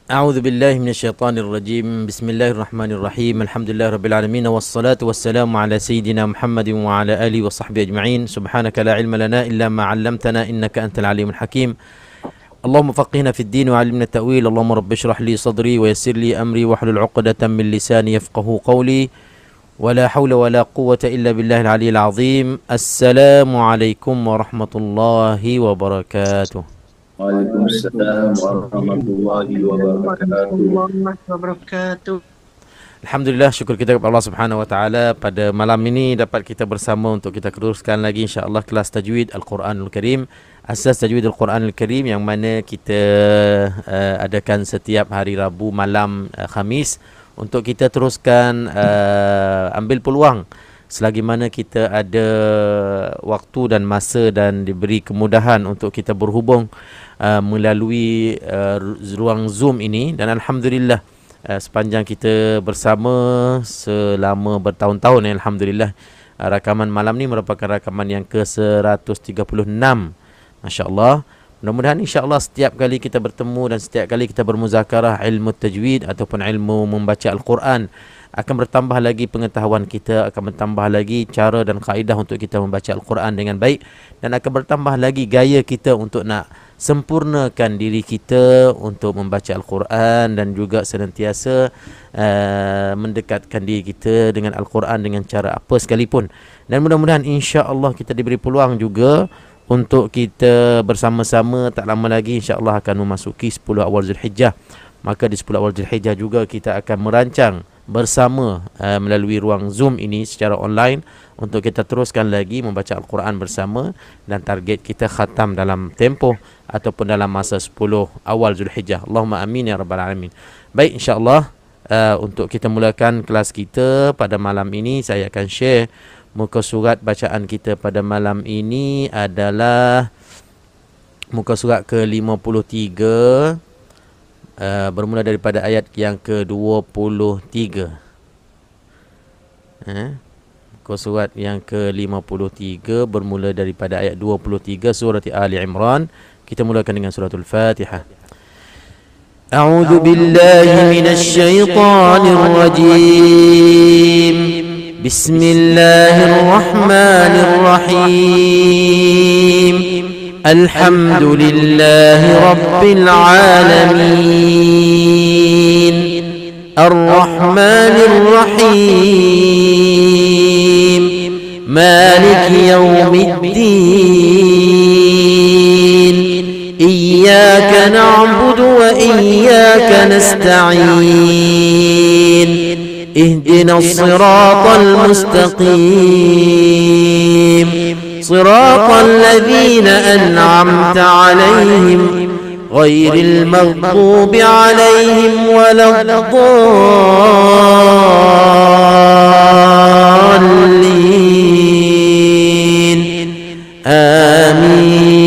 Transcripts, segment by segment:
أعوذ بالله من الشيطان الرجيم. بسم الله الرحمن الرحيم. الحمد لله رب العالمين، والصلاة والسلام على سيدنا محمد وعلى آله وصحبه أجمعين. سبحانك لا علم لنا إلا ما علمتنا إنك أنت العليم الحكيم. اللهم فقهنا في الدين وعلمنا التأويل. اللهم رب اشرح لي صدري ويسر لي أمري واحلل عقدة من لساني يفقه قولي. ولا حول ولا قوة إلا بالله العلي العظيم. السلام عليكم ورحمة الله وبركاته. Waalaikumsalam warahmatullahi wabarakatuh. Alhamdulillah, syukur kita kepada Allah Subhanahu Wa Taala. Pada malam ini dapat kita bersama untuk kita teruskan lagi insya-Allah kelas tajwid Al-Quranul Karim, asas tajwid Al-Quranul Karim, yang mana kita adakan setiap hari Rabu malam Khamis untuk kita teruskan ambil peluang selagi mana kita ada waktu dan masa dan diberi kemudahan untuk kita berhubung melalui ruang Zoom ini. Dan Alhamdulillah, sepanjang kita bersama selama bertahun-tahun, Alhamdulillah, rakaman malam ni merupakan rakaman yang ke-136. Masya Allah. Mudah-mudahan insya-Allah setiap kali kita bertemu dan setiap kali kita bermuzakarah ilmu tajwid ataupun ilmu membaca Al-Quran, akan bertambah lagi pengetahuan kita, akan bertambah lagi cara dan kaedah untuk kita membaca Al-Quran dengan baik, dan akan bertambah lagi gaya kita untuk nak sempurnakan diri kita untuk membaca Al-Quran, dan juga senantiasa mendekatkan diri kita dengan Al-Quran dengan cara apa sekalipun. Dan mudah-mudahan insya-Allah kita diberi peluang juga untuk kita bersama-sama tak lama lagi insya-Allah akan memasuki 10 awal Zulhijjah. Maka di 10 awal Zulhijjah juga kita akan merancang bersama melalui ruang Zoom ini secara online untuk kita teruskan lagi membaca Al-Quran bersama, dan target kita khatam dalam tempoh ataupun dalam masa 10 awal Zulhijjah. Allahumma amin ya rabbal alamin. Baik, insya-Allah untuk kita mulakan kelas kita pada malam ini, saya akan share muka surat bacaan kita pada malam ini adalah muka surat ke-53, bermula daripada ayat yang ke-23. Muka surat yang ke-53 bermula daripada ayat 23 surah Ali Imran. Kita mulakan dengan suratul Fatihah. A'udzu billahi minasy syaithanir rajim. Bismillahirrahmanirrahim. Alhamdulillahi rabbil alamin. Ar-Rahmanir Rahim. Maliki yaumiddin. Iyyaka na'budu wa iyyaka nasta'in. اهدنا الصراط المستقيم صراط الذين أنعمت عليهم غير المغضوب عليهم ولا الضالين. آمين.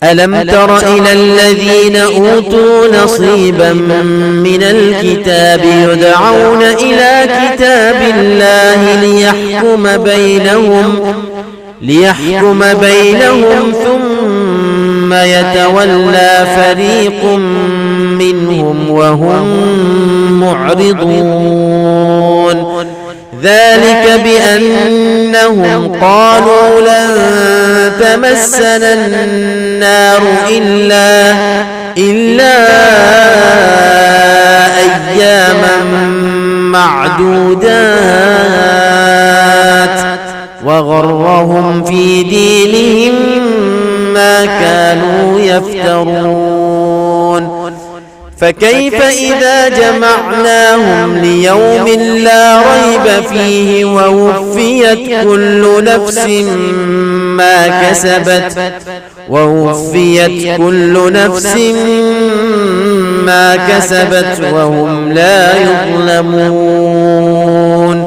ألم تر إلى الذين أوتوا نصيبا من الكتاب يدعون إلى كتاب الله ليحكم بينهم ثم يتولى فريق منهم وهم معرضون. ذلك بأنهم قالوا لن تمسنا النار إلا أياما معدودات وغرهم في دينهم ما كانوا يفترون. فكيف إذا جمعناهم ليوم لا ريب فيه ووفيت كل نفس ما كسبت وهم لا يظلمون.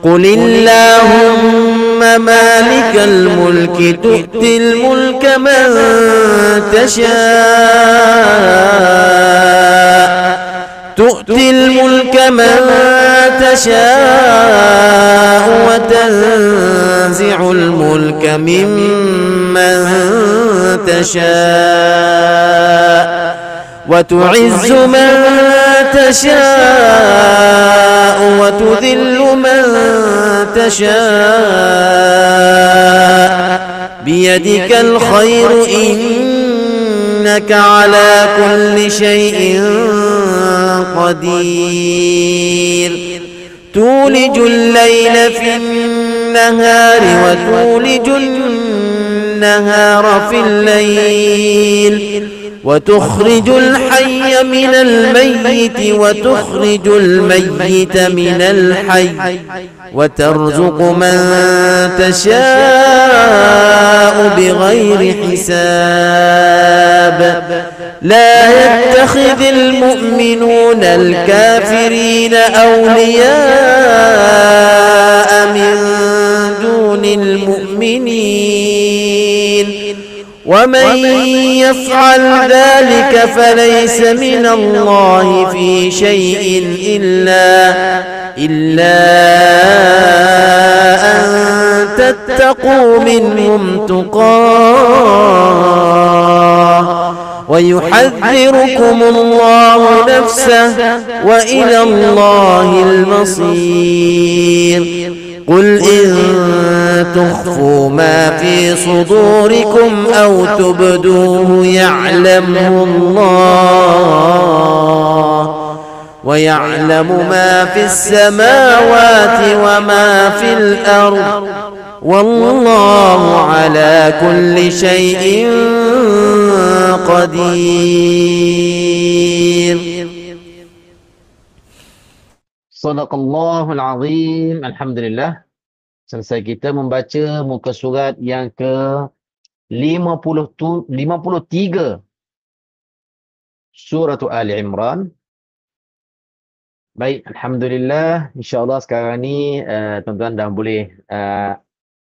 قل اللهم مالك الملك تؤتي الملك من تشاء وتنزع الملك ممن تشاء وتعز من تشاء وتذل من تشاء بيدك الخير إنك على كل شيء قدير تولج الليل في النهار وتولج النهار في الليل وتخرج الحي من الميت وتخرج الميت من الحي وترزق من تشاء بغير حساب لا يتخذ المؤمنون الكافرين أولياء من دون المؤمنين ومن يفعل ذلك فليس من الله في شيء إلا أن تتقوا منهم تقاه ويحذركم الله نفسه وإلى الله المصير قل إن تخفوا ما في صدوركم أو تبدوه يعلمه الله ويعلم ما في السماوات وما في الأرض والله على كل شيء قدير. Sadaqallahul Azim. Alhamdulillah. Selesai kita membaca muka surat yang ke 53 surah Ali Imran. Baik, alhamdulillah. InsyaAllah sekarang ni tuan-tuan dah boleh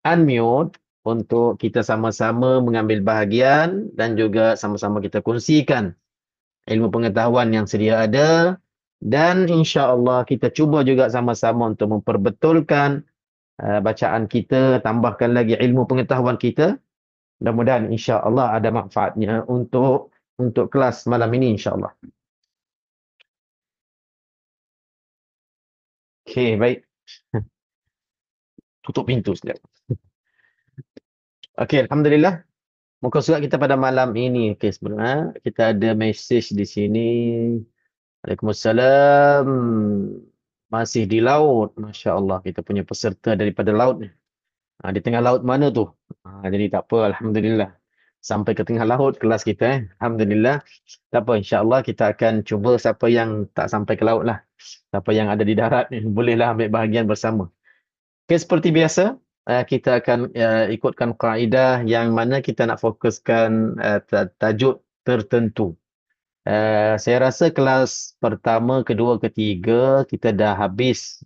unmute untuk kita sama-sama mengambil bahagian dan juga sama-sama kita kongsikan ilmu pengetahuan yang sedia ada. Dan insya-Allah kita cuba juga sama-sama untuk memperbetulkan bacaan kita, tambahkan lagi ilmu pengetahuan kita. Mudah-mudahan insya-Allah ada manfaatnya untuk kelas malam ini insya-Allah. Okey, baik. Tutup pintu sekejap. Okey, alhamdulillah. Muka surat kita pada malam ini. Okey, sebenarnya kita ada message di sini. Waalaikumsalam. Masih di laut. Masya Allah. Kita punya peserta daripada laut ni. Di tengah laut mana tu? Jadi tak apa. Alhamdulillah. Sampai ke tengah laut kelas kita. Alhamdulillah. Tak apa. InsyaAllah kita akan cuba siapa yang tak sampai ke laut lah. Siapa yang ada di darat ni. Bolehlah ambil bahagian bersama. Okay, seperti biasa. Kita akan ikutkan kaedah yang mana kita nak fokuskan tajuk tertentu. Saya rasa kelas pertama, kedua, ketiga kita dah habis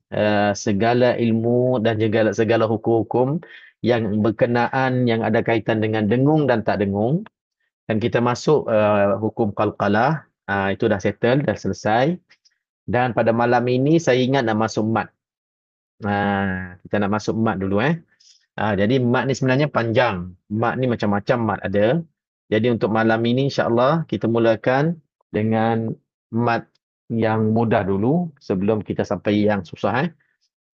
segala ilmu dan juga segala hukum-hukum yang berkenaan yang ada kaitan dengan dengung dan tak dengung. Dan kita masuk hukum qalqalah, itu dah settle, dah selesai. Dan pada malam ini saya ingat nak masuk mat. Kita nak masuk mat dulu jadi mat ni sebenarnya panjang. Mat ni macam-macam mat ada. Jadi untuk malam ini insya-Allah kita mulakan dengan mat yang mudah dulu sebelum kita sampai yang susah.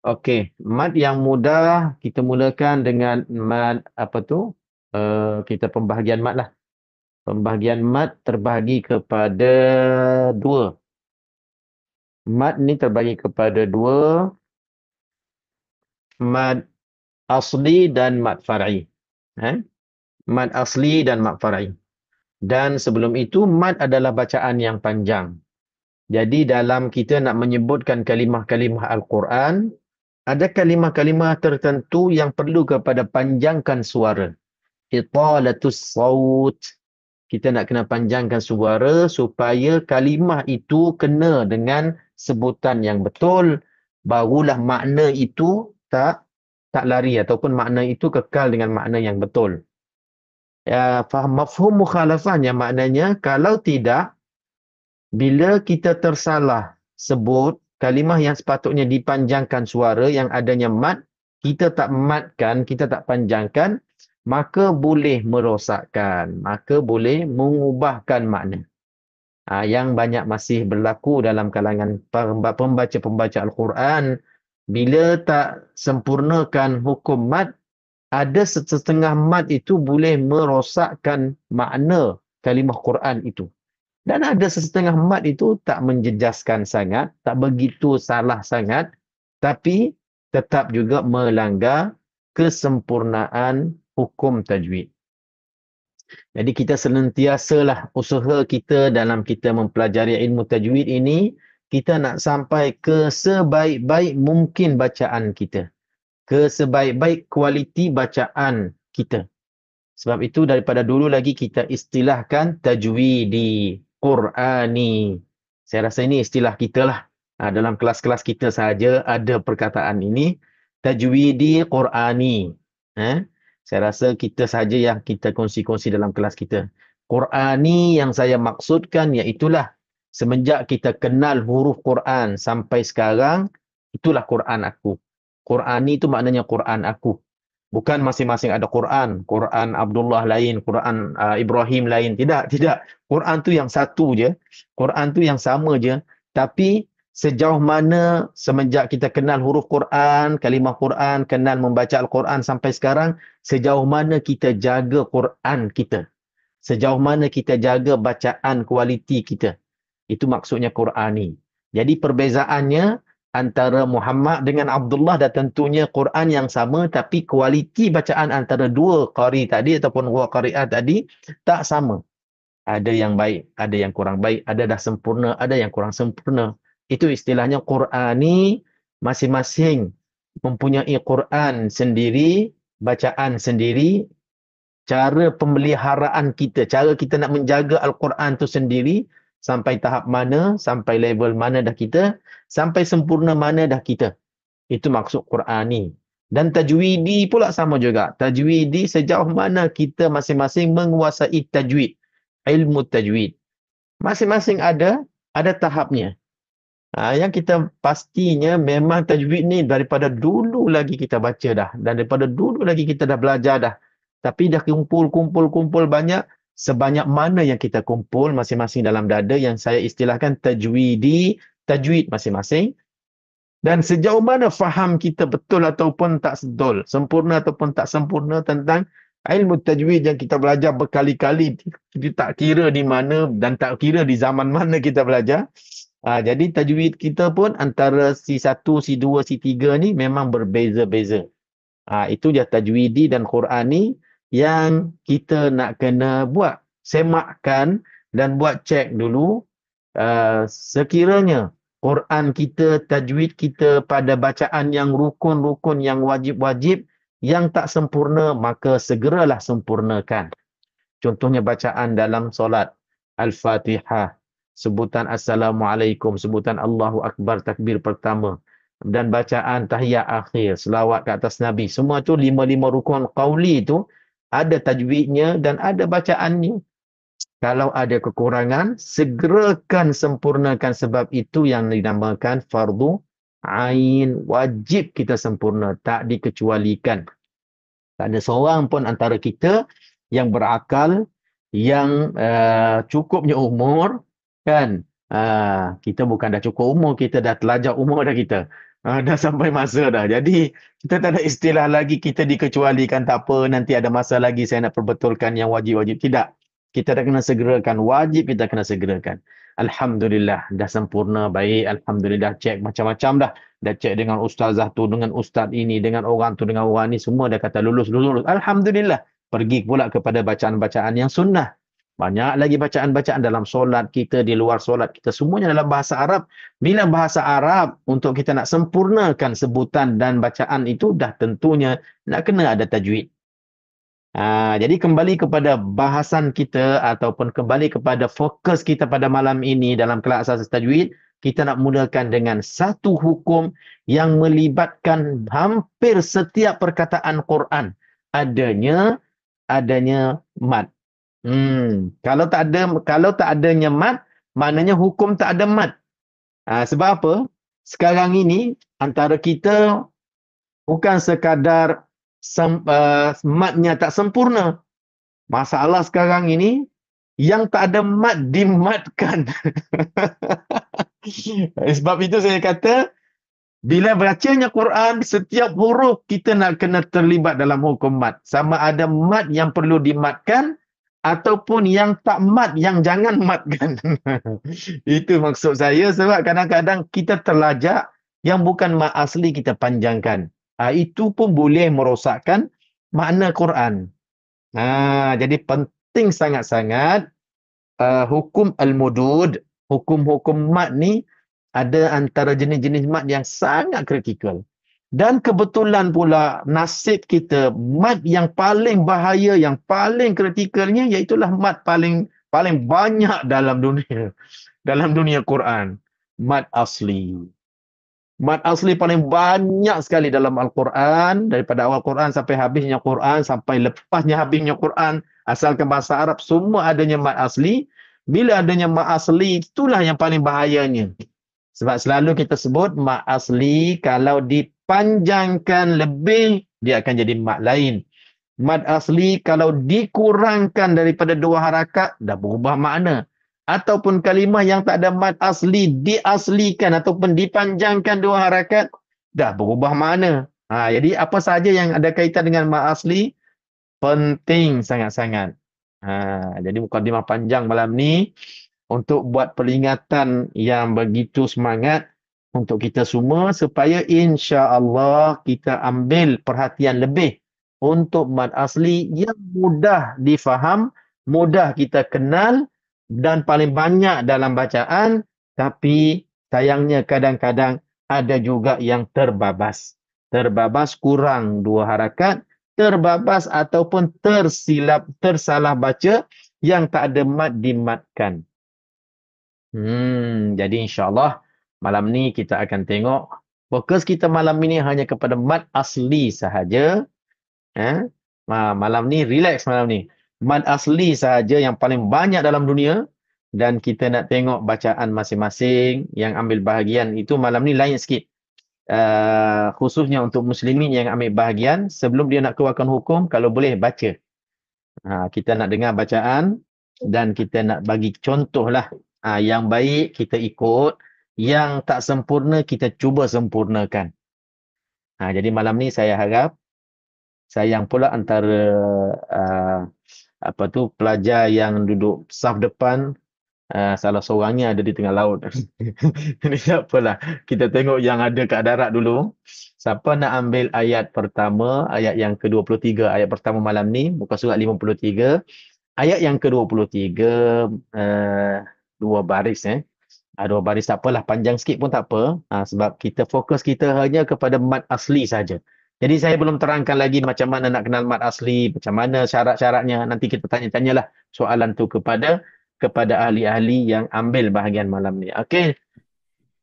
Okey, mat yang mudah kita mulakan dengan mat apa tu? Kita pembahagian mat lah. Pembahagian mat terbahagi kepada dua. Mat ni terbahagi kepada dua. Mat asli dan mat far'i. Mat asli dan mat far'i. Dan sebelum itu, mat adalah bacaan yang panjang. Jadi dalam kita nak menyebutkan kalimah-kalimah Al-Quran, ada kalimah-kalimah tertentu yang perlu kepada panjangkan suara. Italatus saut. Kita nak kena panjangkan suara supaya kalimah itu kena dengan sebutan yang betul. Barulah makna itu tak lari ataupun makna itu kekal dengan makna yang betul. Faham mafhum mukhalafahnya maknanya kalau tidak, bila kita tersalah sebut kalimah yang sepatutnya dipanjangkan suara yang adanya mat, kita tak matkan, kita tak panjangkan, maka boleh merosakkan, maka boleh mengubahkan makna. Yang banyak masih berlaku dalam kalangan pembaca-pembaca Al-Quran, bila tak sempurnakan hukum mad, ada setengah mad itu boleh merosakkan makna kalimah Quran itu. Dan ada setengah mat itu tak menjejaskan sangat, tak begitu salah sangat, tapi tetap juga melanggar kesempurnaan hukum tajwid. Jadi kita senantiasalah usaha kita dalam kita mempelajari ilmu tajwid ini, kita nak sampai ke sebaik-baik mungkin bacaan kita. Ke sebaik-baik kualiti bacaan kita. Sebab itu daripada dulu lagi kita istilahkan tajwidi, Qurani. Saya rasa ini istilah kita lah. Dalam kelas-kelas kita sahaja ada perkataan ini. Tajwidi, Qurani. Saya rasa kita sahaja yang kita kongsi-kongsi dalam kelas kita. Qurani yang saya maksudkan iaitulah semenjak kita kenal huruf Quran sampai sekarang, itulah Quran aku. Qurani itu maknanya Quran aku. Bukan masing-masing ada Quran. Quran Abdullah lain, Quran Ibrahim lain. Tidak, tidak. Quran tu yang satu je. Quran tu yang sama je. Tapi sejauh mana semenjak kita kenal huruf Quran, kalimah Quran, kenal membaca Al-Quran sampai sekarang, sejauh mana kita jaga Quran kita. Sejauh mana kita jaga bacaan kualiti kita. Itu maksudnya Qurani. Jadi perbezaannya antara Muhammad dengan Abdullah dah tentunya Quran yang sama, tapi kualiti bacaan antara dua qari tadi ataupun dua qari'ah tadi tak sama. Ada yang baik, ada yang kurang baik, ada dah sempurna, ada yang kurang sempurna. Itu istilahnya Qurani, masing-masing mempunyai Quran sendiri, bacaan sendiri, cara pemeliharaan kita, cara kita nak menjaga Al-Quran tu sendiri, sampai tahap mana, sampai level mana dah kita, sampai sempurna mana dah kita. Itu maksud Qurani. Dan tajwidi pula sama juga. Tajwidi sejauh mana kita masing-masing menguasai tajwid. Ilmu tajwid. Masing-masing ada tahapnya. Yang kita pastinya memang tajwid ni daripada dulu lagi kita baca dah. Dan daripada dulu lagi kita dah belajar dah. Tapi dah kumpul banyak. Sebanyak mana yang kita kumpul masing-masing dalam dada yang saya istilahkan tajwid masing-masing. Dan sejauh mana faham kita betul ataupun tak betul, sempurna ataupun tak sempurna tentang ilmu tajwid yang kita belajar berkali-kali, kita tak kira di mana dan tak kira di zaman mana kita belajar. Jadi tajwid kita pun antara C1, C2, C3 ni memang berbeza-beza. Itu dia tajwidi dan Qurani yang kita nak kena buat, semakkan dan buat cek dulu. Sekiranya Quran kita, tajwid kita pada bacaan yang rukun-rukun, yang wajib-wajib, yang tak sempurna, maka segeralah sempurnakan. Contohnya bacaan dalam solat, Al-Fatihah, sebutan Assalamualaikum, sebutan Allahu Akbar, takbir pertama, dan bacaan tahiyat akhir, selawat ke atas Nabi. Semua tu lima rukun qauli tu ada tajwidnya dan ada bacaannya. Kalau ada kekurangan, segerakan sempurnakan, sebab itu yang dinamakan fardu ain. Wajib kita sempurna, tak dikecualikan. Tak ada seorang pun antara kita yang berakal, yang cukupnya umur, kan? Kita bukan dah cukup umur, kita dah terlajak umur dah kita. Dah sampai masa dah. Jadi, kita tak ada istilah lagi kita dikecualikan, tak apa, nanti ada masa lagi saya nak perbetulkan yang wajib-wajib. Tidak. Kita dah kena segerakan. Wajib kita kena segerakan. Alhamdulillah. Dah sempurna, baik. Alhamdulillah. Cek macam-macam dah. Dah cek dengan ustazah tu, dengan ustaz ini, dengan orang tu, dengan orang ni. Semua dah kata lulus. Alhamdulillah. Pergi pula kepada bacaan-bacaan yang sunnah. Banyak lagi bacaan-bacaan dalam solat kita, di luar solat kita. Semuanya dalam bahasa Arab. Bila bahasa Arab, untuk kita nak sempurnakan sebutan dan bacaan itu, dah tentunya nak kena ada tajwid. Jadi kembali kepada bahasan kita ataupun kembali kepada fokus kita pada malam ini dalam kelas asas tajwid, kita nak mulakan dengan satu hukum yang melibatkan hampir setiap perkataan Quran. Adanya mad. Kalau tak adanya mad, maknanya hukum tak ada mad. Sebab apa? Sekarang ini antara kita bukan sekadar madnya tak sempurna. Masalah sekarang ini yang tak ada mat dimatkan. Sebab itu saya kata, bila bacanya Quran, setiap huruf kita nak kena terlibat dalam hukum mat. Sama ada mat yang perlu dimatkan ataupun yang tak mat, yang jangan matkan. Itu maksud saya, sebab kadang-kadang kita terlajak yang bukan mat asli kita panjangkan. Itu pun boleh merosakkan makna Quran. Jadi penting sangat-sangat hukum al-mudud, hukum-hukum mat ni ada antara jenis-jenis mat yang sangat kritikal. Dan kebetulan pula nasib kita, mat yang paling bahaya, yang paling kritikalnya, iaitulah mat paling banyak dalam dunia. Dalam dunia Quran. Mat asli. Mat asli paling banyak sekali dalam Al-Quran. Daripada awal Quran sampai habisnya Quran, sampai lepasnya habisnya Quran. Asalkan bahasa Arab, semua adanya mat asli. Bila adanya mat asli, itulah yang paling bahayanya. Sebab selalu kita sebut mat asli kalau dipanjangkan lebih, dia akan jadi mat lain. Mat asli kalau dikurangkan daripada 2 harakat, dah berubah makna. Ataupun kalimah yang tak ada mat asli, diaslikan ataupun dipanjangkan 2 harakat, dah berubah makna. Jadi apa sahaja yang ada kaitan dengan mat asli, penting sangat-sangat. Jadi mukadimah panjang malam ni untuk buat peringatan yang begitu semangat untuk kita semua supaya insya-Allah kita ambil perhatian lebih untuk mat asli yang mudah difaham, mudah kita kenal dan paling banyak dalam bacaan, tapi sayangnya kadang-kadang ada juga yang terbabas. Terbabas kurang 2 harakat, terbabas ataupun tersilap, tersalah baca yang tak ada mat dimatkan. Jadi insya-Allah malam ni kita akan tengok fokus kita malam ini hanya kepada mat asli sahaja. Malam ni relax malam ni. Mat asli sahaja yang paling banyak dalam dunia dan kita nak tengok bacaan masing-masing yang ambil bahagian itu malam ni lain sikit. Khususnya untuk muslimin yang ambil bahagian, sebelum dia nak keluarkan hukum, kalau boleh baca. Kita nak dengar bacaan dan kita nak bagi contoh lah. Yang baik kita ikut, yang tak sempurna kita cuba sempurnakan. Jadi malam ni saya harap, sayang pula antara pelajar yang duduk saf depan, salah seorangnya ada di tengah laut. Ini tak apalah. Kita tengok yang ada kat darat dulu. Siapa nak ambil ayat pertama, ayat yang ke-23, ayat pertama malam ni, muka surat 53. Ayat yang ke-23, 2 baris. 2 baris tak apalah, panjang sikit pun tak apa. Sebab kita fokus kita hanya kepada mat asli saja. Jadi saya belum terangkan lagi macam mana nak kenal mat asli, macam mana syarat-syaratnya. Nanti kita tanya-tanyalah soalan tu kepada ahli-ahli yang ambil bahagian malam ni. Okey.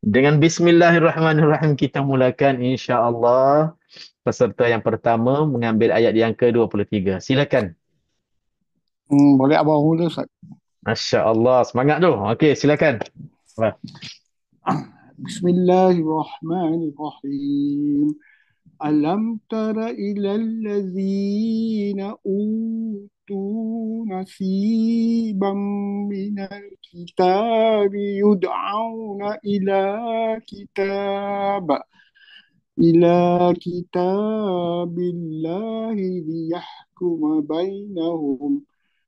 Dengan bismillahirrahmanirrahim kita mulakan insya-Allah. Peserta yang pertama mengambil ayat yang ke-23. Silakan. Boleh abang mula, Ustaz? Masya-Allah, semangat tu. Okey, silakan. Bismillahirrahmanirrahim. Alam tara ilal ladzina utu nasiban minal kitabi yud'auna ila kitabillahi liyahkuma bainahum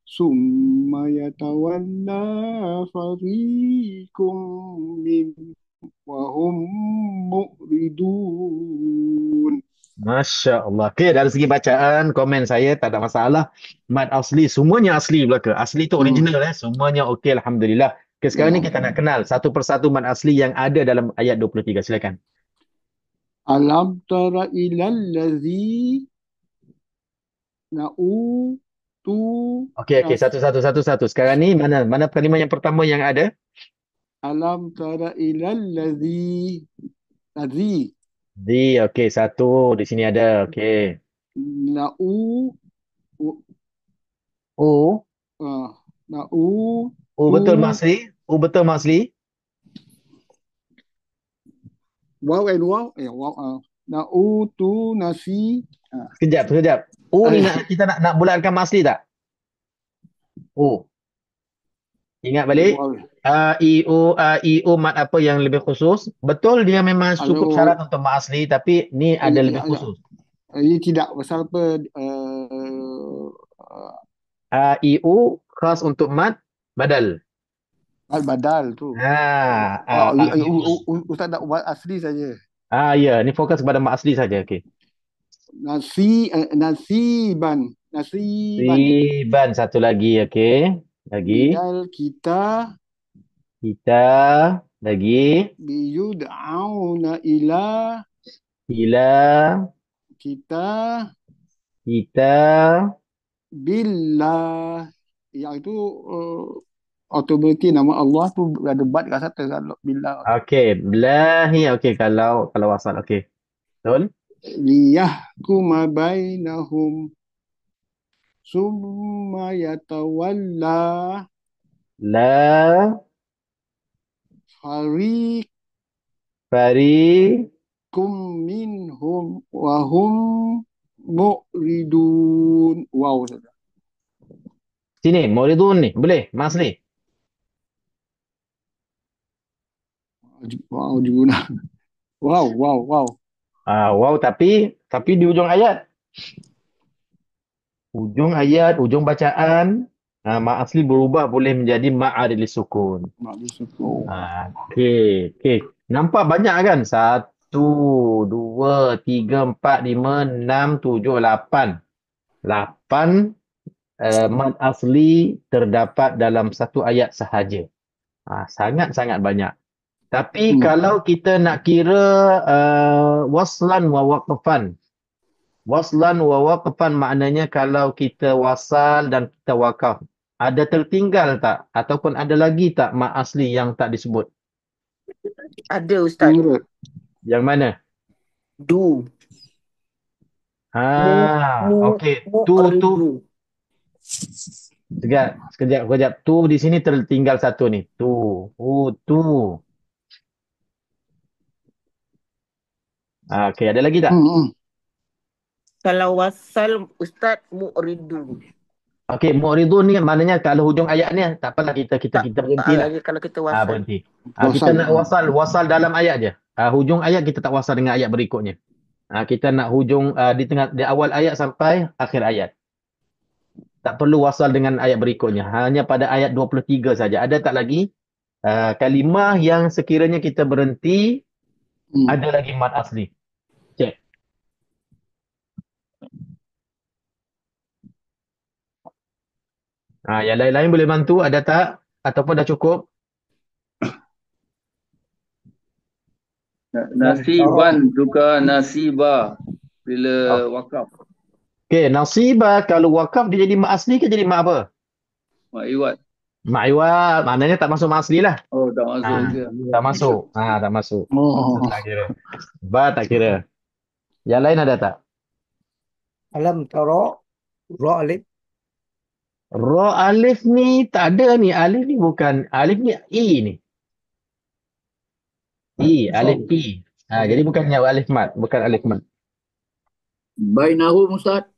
summa yatawalla fariqum minhum wa hum mu'ridun. Masya Allah. Okey, dari segi bacaan, komen saya tak ada masalah. Mat asli, semuanya asli belaka. Asli tu original semuanya okey, alhamdulillah. Okay, sekarang ni kita nak kenal satu persatu mat asli yang ada dalam ayat 23. Silakan. Alam tara ilal ladzi na'utu. Okey, satu. Sekarang ni mana kalimah yang pertama yang ada? Alam tara ilal ladzi. Okey, satu di sini ada. Okey. Betul Masli? Betul Masli? Waw. Na'utu nasi. Sekejap. Ni kita nak bulatkan Masli tak? Ingat balik. Waw. A, I, U, mat apa yang lebih khusus? Betul dia memang cukup Kalau syarat untuk mat asli, tapi ni ada lebih khusus. ini tidak pasal apa A, I, U khas untuk mat badal. badal tu. A, I, U. Ustaz nak buat asli saja. Ya, ni fokus kepada mat asli saja. Okey. Nasiban. Riban satu lagi, okey. Lagi. Minal kita Kita lagi biyud'auna ila kita kita billah. Yang itu automatik nama Allah tu ada bad kat satu kalau billah. okey, bilahi okey kalau wasal okey. Betul? Liyahkuma bainahum summa yatawalla La fariqum fari minhum wa hum mu'ridun. Wow. sini Mauridun ni boleh mas ni. Wow juga. Wow. Wow, tapi di ujung ayat ujung bacaan mak asli berubah boleh menjadi ma'adil sukun. Okey. Nampak banyak kan? 1, 2, 3, 4, 5, 6, 7, 8. 8 mad asli terdapat dalam satu ayat sahaja. Sangat-sangat banyak. Tapi kalau kita nak kira waslan wa waqfan. Waslan wa waqfan maknanya kalau kita wasal dan kita wakaf. Ada tertinggal tak? Ataupun ada lagi tak mak asli yang tak disebut? Ada Ustaz. Yang mana? Du. Okey. Tu. Sekejap. Tu di sini tertinggal satu ni. Tu. Tu. Okey, ada lagi tak? Kalau wasal Ustaz mu'ridu. Okey, mu'ridun ni maknanya kalau hujung ayat ni tak apalah kita berhenti lah. Kalau kita wasal. Berhenti. Kita nak wasal dalam ayat je. Hujung ayat kita tak wasal dengan ayat berikutnya. Kita nak hujung di awal ayat sampai akhir ayat. Tak perlu wasal dengan ayat berikutnya. Hanya pada ayat 23 saja. Ada tak lagi kalimah yang sekiranya kita berhenti ada lagi mad asli? Cek. Yang lain-lain boleh bantu, ada tak? Ataupun dah cukup? Nasiban juga nasiba bila wakaf. Okey, nasibah kalau wakaf dia jadi mak asli ke jadi mak apa? Mak iwat. Mak iwat, maknanya tak masuk mak asli lah. Oh, tak masuk ke? Tak masuk. Tak masuk. Tak kira. Tak kira. Yang lain ada tak? Alam tara ra alif. Ra alif ni tak ada ni. Alif ni bukan. Alif ni I ni. Alif I. Jadi bukannya alif mat. Bukan alif mat. Bainahum Ustaz.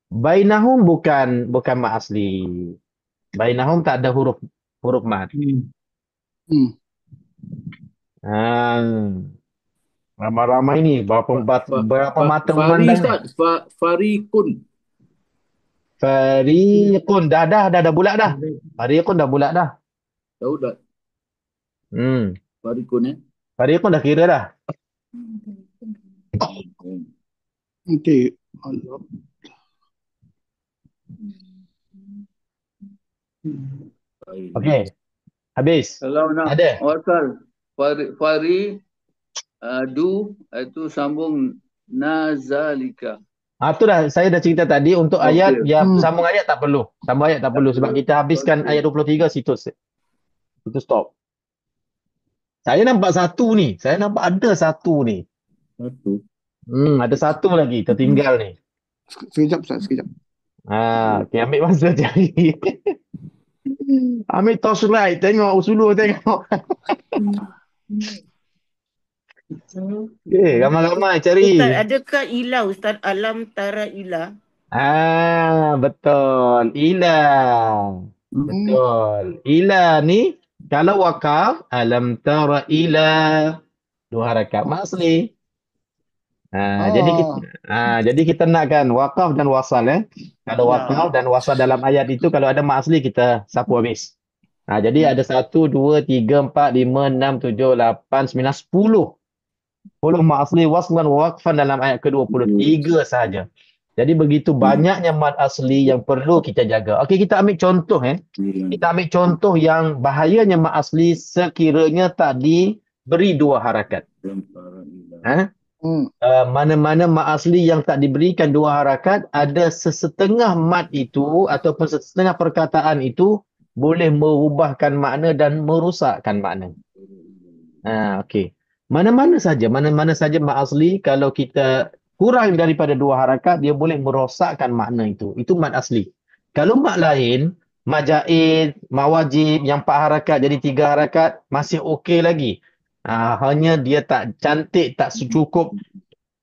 Bainahum bukan mat asli. Bainahum tak ada huruf mat. Ramai-ramai ni. Berapa mata memandang ni? Farikun. Fariqun. Dah bulat dah. Fariqun dah bulat dah. Tahu tak? Farikun Fariqun dah kira dah. Okey. Okey. Habis. Kalau nak Ada. wasal fari du itu sambung nazalika. Tu dah saya dah cerita tadi untuk ayat yang sambung ayat tak perlu. Sambung ayat tak perlu sebab kita habiskan ayat 23 situ stop. Saya nampak satu ni. Saya nampak ada satu ni. Satu. Ada satu lagi tertinggal ni. Sekejap Ustaz, sekejap. Okey, ambil masa cari. Ambil torchlight, tengok usulu tengok. Ramai-ramai cari. Ustaz, adakah ilah Ustaz? Alam tara ilah? Betul. Ilah. Betul. Ila ni kalau wakaf alam tara ila dua harakat mak asli. Ha, jadi kita Oh, jadi kita nakkan wakaf dan wasal Kalau Ya. wakaf dan wasal dalam ayat itu kalau ada mak asli kita sapu habis. Jadi ada 1, 2, 3, 4, 5, 6, 7, 8, 9, 10. 10 mak asli waslan wa waqfan dalam ayat ke-23 sahaja. Jadi begitu banyaknya mat asli yang perlu kita jaga. Okey, kita ambil contoh Kita ambil contoh yang bahayanya mat asli sekiranya tak diberi dua harakat. Ha? hmm. Mana-mana mat asli yang tak diberikan dua harakat, ada sesetengah mat itu ataupun sesetengah perkataan itu boleh merubahkan makna dan merosakkan makna. Okey. Mana-mana saja mat asli kalau kita kurang daripada dua harakat dia boleh merosakkan makna itu. Itu mat asli. Kalau mat lain, mat jaid, mat wajib yang 4 harakat jadi 3 harakat masih okey lagi. Hanya dia tak cantik, tak secukup,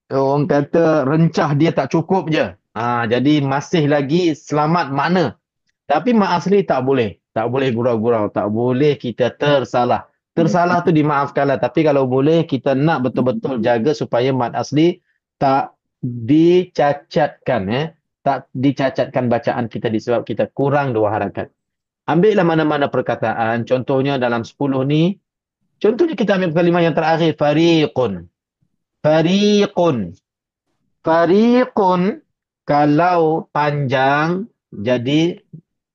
orang kata rencah dia tak cukup je. Jadi masih lagi selamat makna. Tapi mak asli tak boleh. Tak boleh gurau-gurau. Tak boleh kita tersalah. Tersalah tu dimaafkanlah. Tapi kalau boleh kita nak betul-betul jaga supaya mat asli tak dicacatkan. Tak dicacatkan bacaan kita disebab kita kurang dua harakat. Ambillah mana-mana perkataan. Contohnya dalam 10 ni. Contohnya kita ambil kalimah yang terakhir. Fariqun. Fariqun. Fariqun. Kalau panjang jadi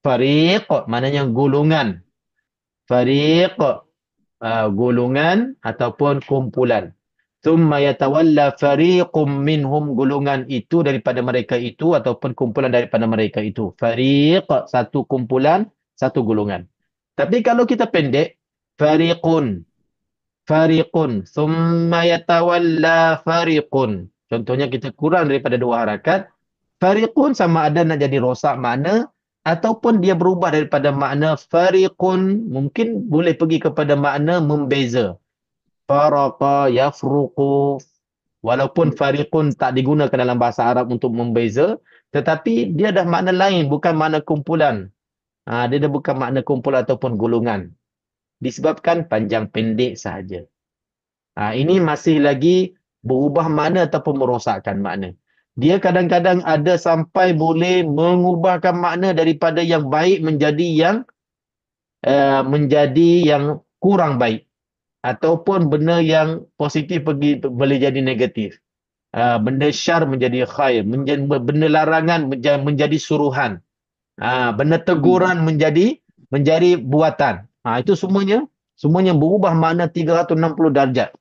fariq maknanya golongan. Fariq golongan ataupun kumpulan. Thumma yatawalla fariqum minhum golongan itu daripada mereka itu ataupun kumpulan daripada mereka itu. Fariq satu kumpulan, satu golongan. Tapi kalau kita pendek fariqun fariqun thumma yatawalla fariqun. Contohnya kita kurang daripada dua harakat. Fariqun sama ada nak jadi rosak makna ataupun dia berubah daripada makna fariqun mungkin boleh pergi kepada makna membeza. Faraqa yafruqu walaupun fariqun tak digunakan dalam bahasa Arab untuk membeza tetapi dia dah makna lain bukan makna kumpulan. Dia dah bukan makna kumpulan ataupun golongan. Disebabkan panjang pendek sahaja. Ini masih lagi berubah makna ataupun merosakkan makna. Dia kadang-kadang ada sampai boleh mengubahkan makna daripada yang baik menjadi yang kurang baik. Ataupun benda yang positif boleh jadi negatif. Benda syar menjadi khair. Benda larangan menjadi suruhan. Benda teguran menjadi buatan. Itu semuanya berubah makna 360 darjat.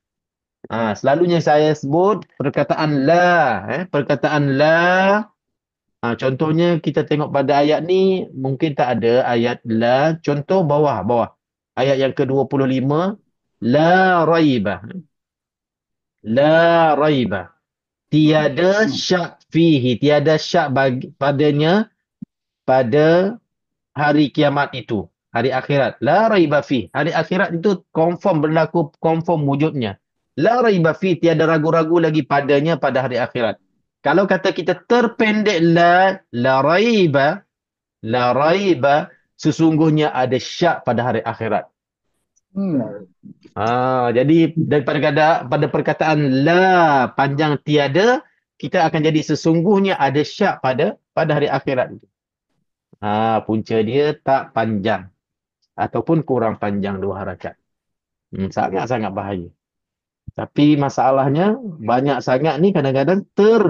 Selalunya saya sebut perkataan la. Perkataan la. Contohnya kita tengok pada ayat ni mungkin tak ada ayat la. Contoh bawah. Ayat yang ke-25. La raiba. La raiba. Tiada syak fihi. Tiada syak padanya pada hari kiamat itu. Hari akhirat. La raiba fihi. Hari akhirat itu confirm berlaku, confirm wujudnya. La raiba fi, tiada ragu-ragu lagi padanya pada hari akhirat. Kalau kata kita terpendek la raiba, sesungguhnya ada syak pada hari akhirat. Jadi pada perkataan la panjang tiada, kita akan jadi sesungguhnya ada syak pada hari akhirat itu. Punca dia tak panjang ataupun kurang panjang dua harakat. Sangat-sangat bahaya. Tapi masalahnya banyak sangat ni kadang-kadang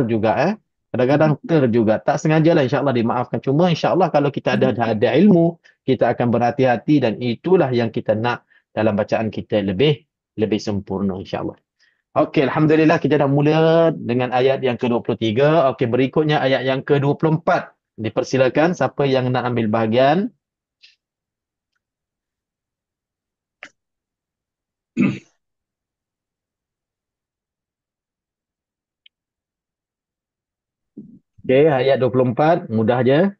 juga. Kadang-kadang juga. Tak sengajalah insya-Allah dimaafkan. Cuma insya-Allah kalau kita ada ilmu, kita akan berhati-hati dan itulah yang kita nak dalam bacaan kita lebih sempurna insya-Allah. Okey, alhamdulillah kita dah mula dengan ayat yang ke-23. Okey, berikutnya ayat yang ke-24. Dipersilakan siapa yang nak ambil bahagian. Okey, ayat 24, mudah je.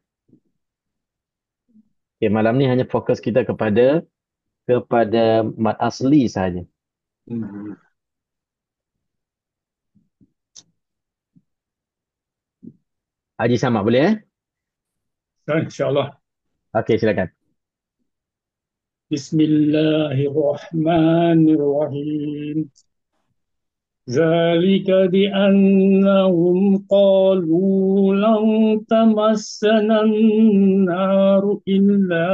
Okey, malam ni hanya fokus kita kepada mat asli sahaja. Haji Samad boleh InsyaAllah. Okey, silakan. Bismillahirrahmanirrahim. ذلك بأنهم قالوا لن تمسنا النار إلا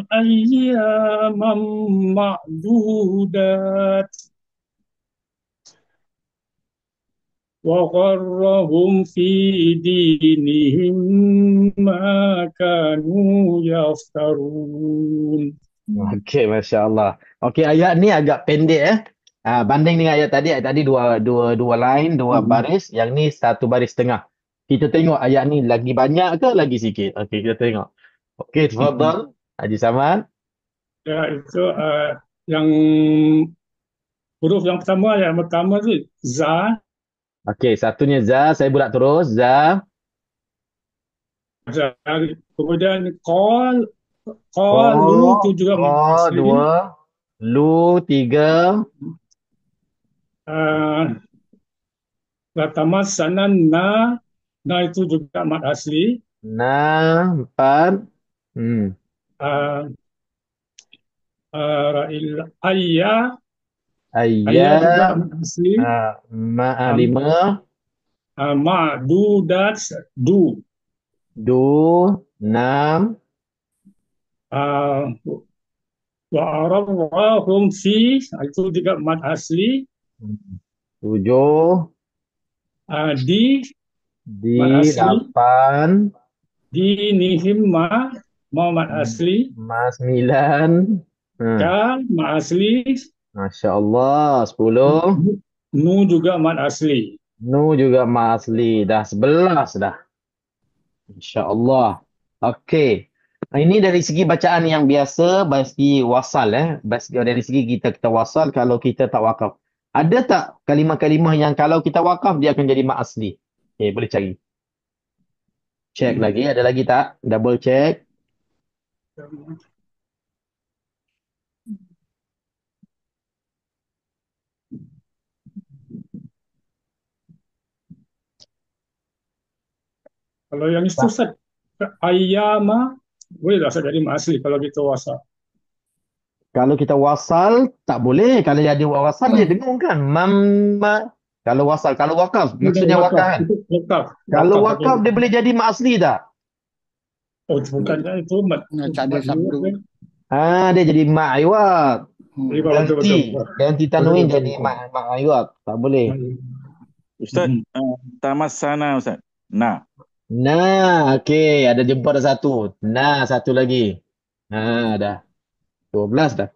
أياما معدودات وغرهم في دينهم ما كانوا يفترون. Okey, Masya Allah. Okey, ayat ni agak pendek banding dengan ayat tadi dua line, dua baris. Yang ni satu baris setengah. Kita tengok ayat ni lagi banyak ke lagi sikit? Okey, kita tengok. Okey, tafadhal. Haji Samad. Ya, itu yang huruf yang pertama tu za. Okey, satunya za, saya bulat terus. Za. Kemudian qalu tu juga Ko, asli. dua. Lu, tiga. Latamasanan na itu juga mad asli. Na, empat. Ayya Ayat. juga mad asli. Lima. Ma'dudat du. Enam. Wa arrahum fi itu juga mad asli. Tujuh. Di mad asli. Lapan. Dinihim mad asli. Sembilan. Ka mad asli. Masya Allah. 10. Nu juga mad asli. Nu juga mad asli. Dah 11 dah. Insya Allah. Okey. Ini dari segi bacaan yang biasa, dari segi wasal. Dari segi kita wasal kalau kita tak wakaf. Ada tak kalimah-kalimah yang kalau kita wakaf dia akan jadi mad asli? Okey, boleh cari. Check lagi. Ada lagi tak? Double check. Kalau yang itu Ustaz, ayyama boleh tak Ustaz jadi mad asli kalau kita wasal? Kalau kita wasal, tak boleh. Kalau jadi wasal, dia dengung kan? Kalau wasal, kalau wakaf, maksudnya wakaf kan? Kalau wakaf, dia boleh jadi mad asli tak? Oh, bukannya itu mad. Tak ada sabdu. Dia jadi mad iwad. Betul. Ganti tanwin jadi mad iwad. Tak boleh. Ustaz, tamassana Ustaz. Nah, okey. Ada jumpa dah satu. Satu lagi. Dah. 12 dah.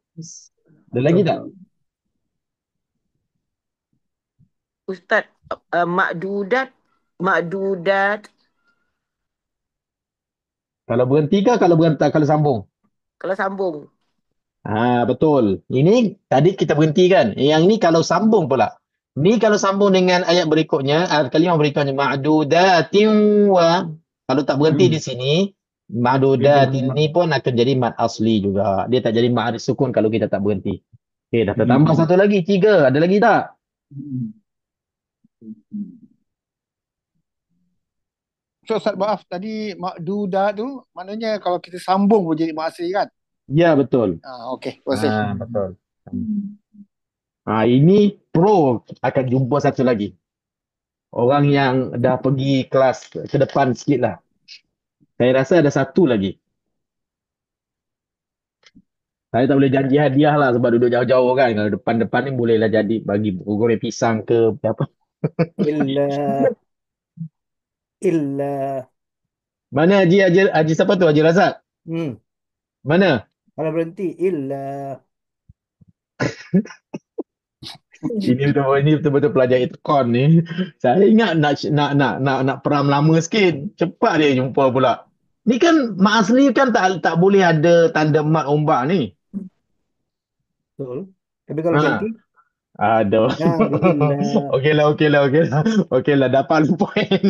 Ada lagi tak? Ustaz, makdudat. Kalau berhenti ke kalau sambung? Kalau sambung. Betul. Ini tadi kita berhenti kan? Yang ini kalau sambung pula. Ni kalau sambung dengan ayat berikutnya, kalimah berikutnya ma'dudatin wa. Kalau tak berhenti di sini, ma'dudatin ni pun akan jadi mad asli juga. Dia tak jadi mad sukun kalau kita tak berhenti. Okey, dah tertambah satu lagi, 3. Ada lagi tak? So Ustaz, maaf tadi makdudat tu maknanya kalau kita sambung pun jadi mad asli kan? Ya, betul. Okey, terima Betul. Ini pro akan jumpa satu lagi. Orang yang dah pergi kelas ke depan sikit lah. Saya rasa ada satu lagi. Saya tak boleh janji hadiah lah sebab duduk jauh-jauh kan. Kalau depan-depan ni bolehlah jadi bagi goreng pisang ke apa. Illa. Mana Haji siapa tu? Haji Razak? Mana? Kalau berhenti, illa. Ini betul-betul pelajar itkon ni. Saya ingat nak peram lama sikit. Cepat dia jumpa pula. Ni kan mad asli kan tak boleh ada tanda mad ombak ni. Betul. Tapi kalau ganti, aduh. Okeylah dapat poin.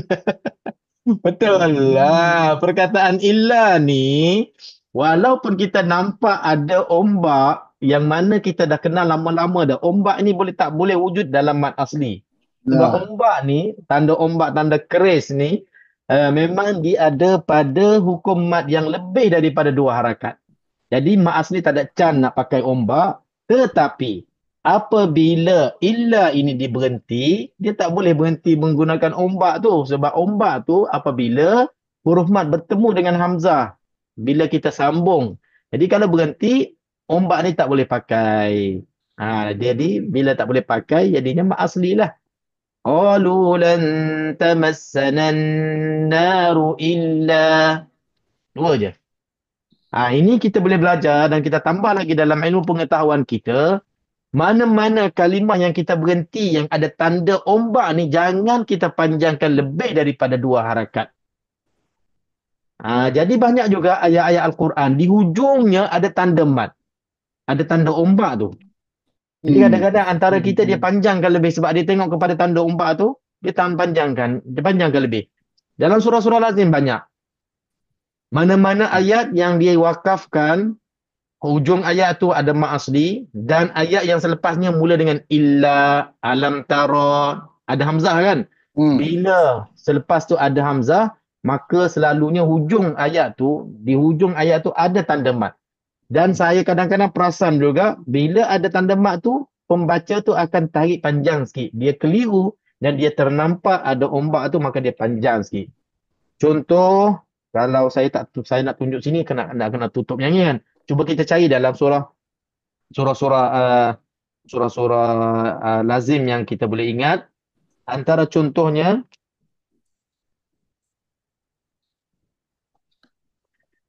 Betul lah. Perkataan illa ni walaupun kita nampak ada ombak yang mana kita dah kenal lama-lama dah. Ombak ni tak boleh wujud dalam mad asli. Sebab ombak ni, tanda ombak, tanda keris ni memang dia ada pada hukum mad yang lebih daripada 2 harakat. Jadi mat asli tak ada can nak pakai ombak. Tetapi apabila illa ini diberhenti, dia tak boleh berhenti menggunakan ombak tu. Sebab ombak tu apabila huruf mat bertemu dengan hamzah. Bila kita sambung. Jadi kalau berhenti, ombak ni tak boleh pakai. Jadi bila tak boleh pakai, jadinya mat asli lah. Qalu lan tamassana an-naru illa. Dua je. Ini kita boleh belajar dan kita tambah lagi dalam ilmu pengetahuan kita. Mana-mana kalimah yang kita berhenti yang ada tanda ombak ni jangan kita panjangkan lebih daripada 2 harakat. Jadi banyak juga ayat-ayat Al-Quran di hujungnya ada tanda mat. Ada tanda ombak tu. Jadi kadang-kadang antara kita dia panjangkan lebih sebab dia tengok kepada tanda ombak tu, dia panjangkan lebih. Dalam surah-surah lazim banyak. Mana-mana ayat yang dia wakafkan, hujung ayat tu ada mat asli dan ayat yang selepasnya mula dengan illa, alam tara, ada hamzah kan? Bila selepas tu ada hamzah, maka selalunya hujung ayat tu, di hujung ayat tu ada tanda mat. Dan saya kadang-kadang perasan juga, bila ada tanda mat tu, pembaca tu akan tarik panjang sikit. Dia keliru dan dia ternampak ada ombak tu, maka dia panjang sikit. Contoh, kalau saya nak tunjuk sini, kena tutup yang ni kan. Cuba kita cari dalam surah-surah lazim yang kita boleh ingat. Antara contohnya,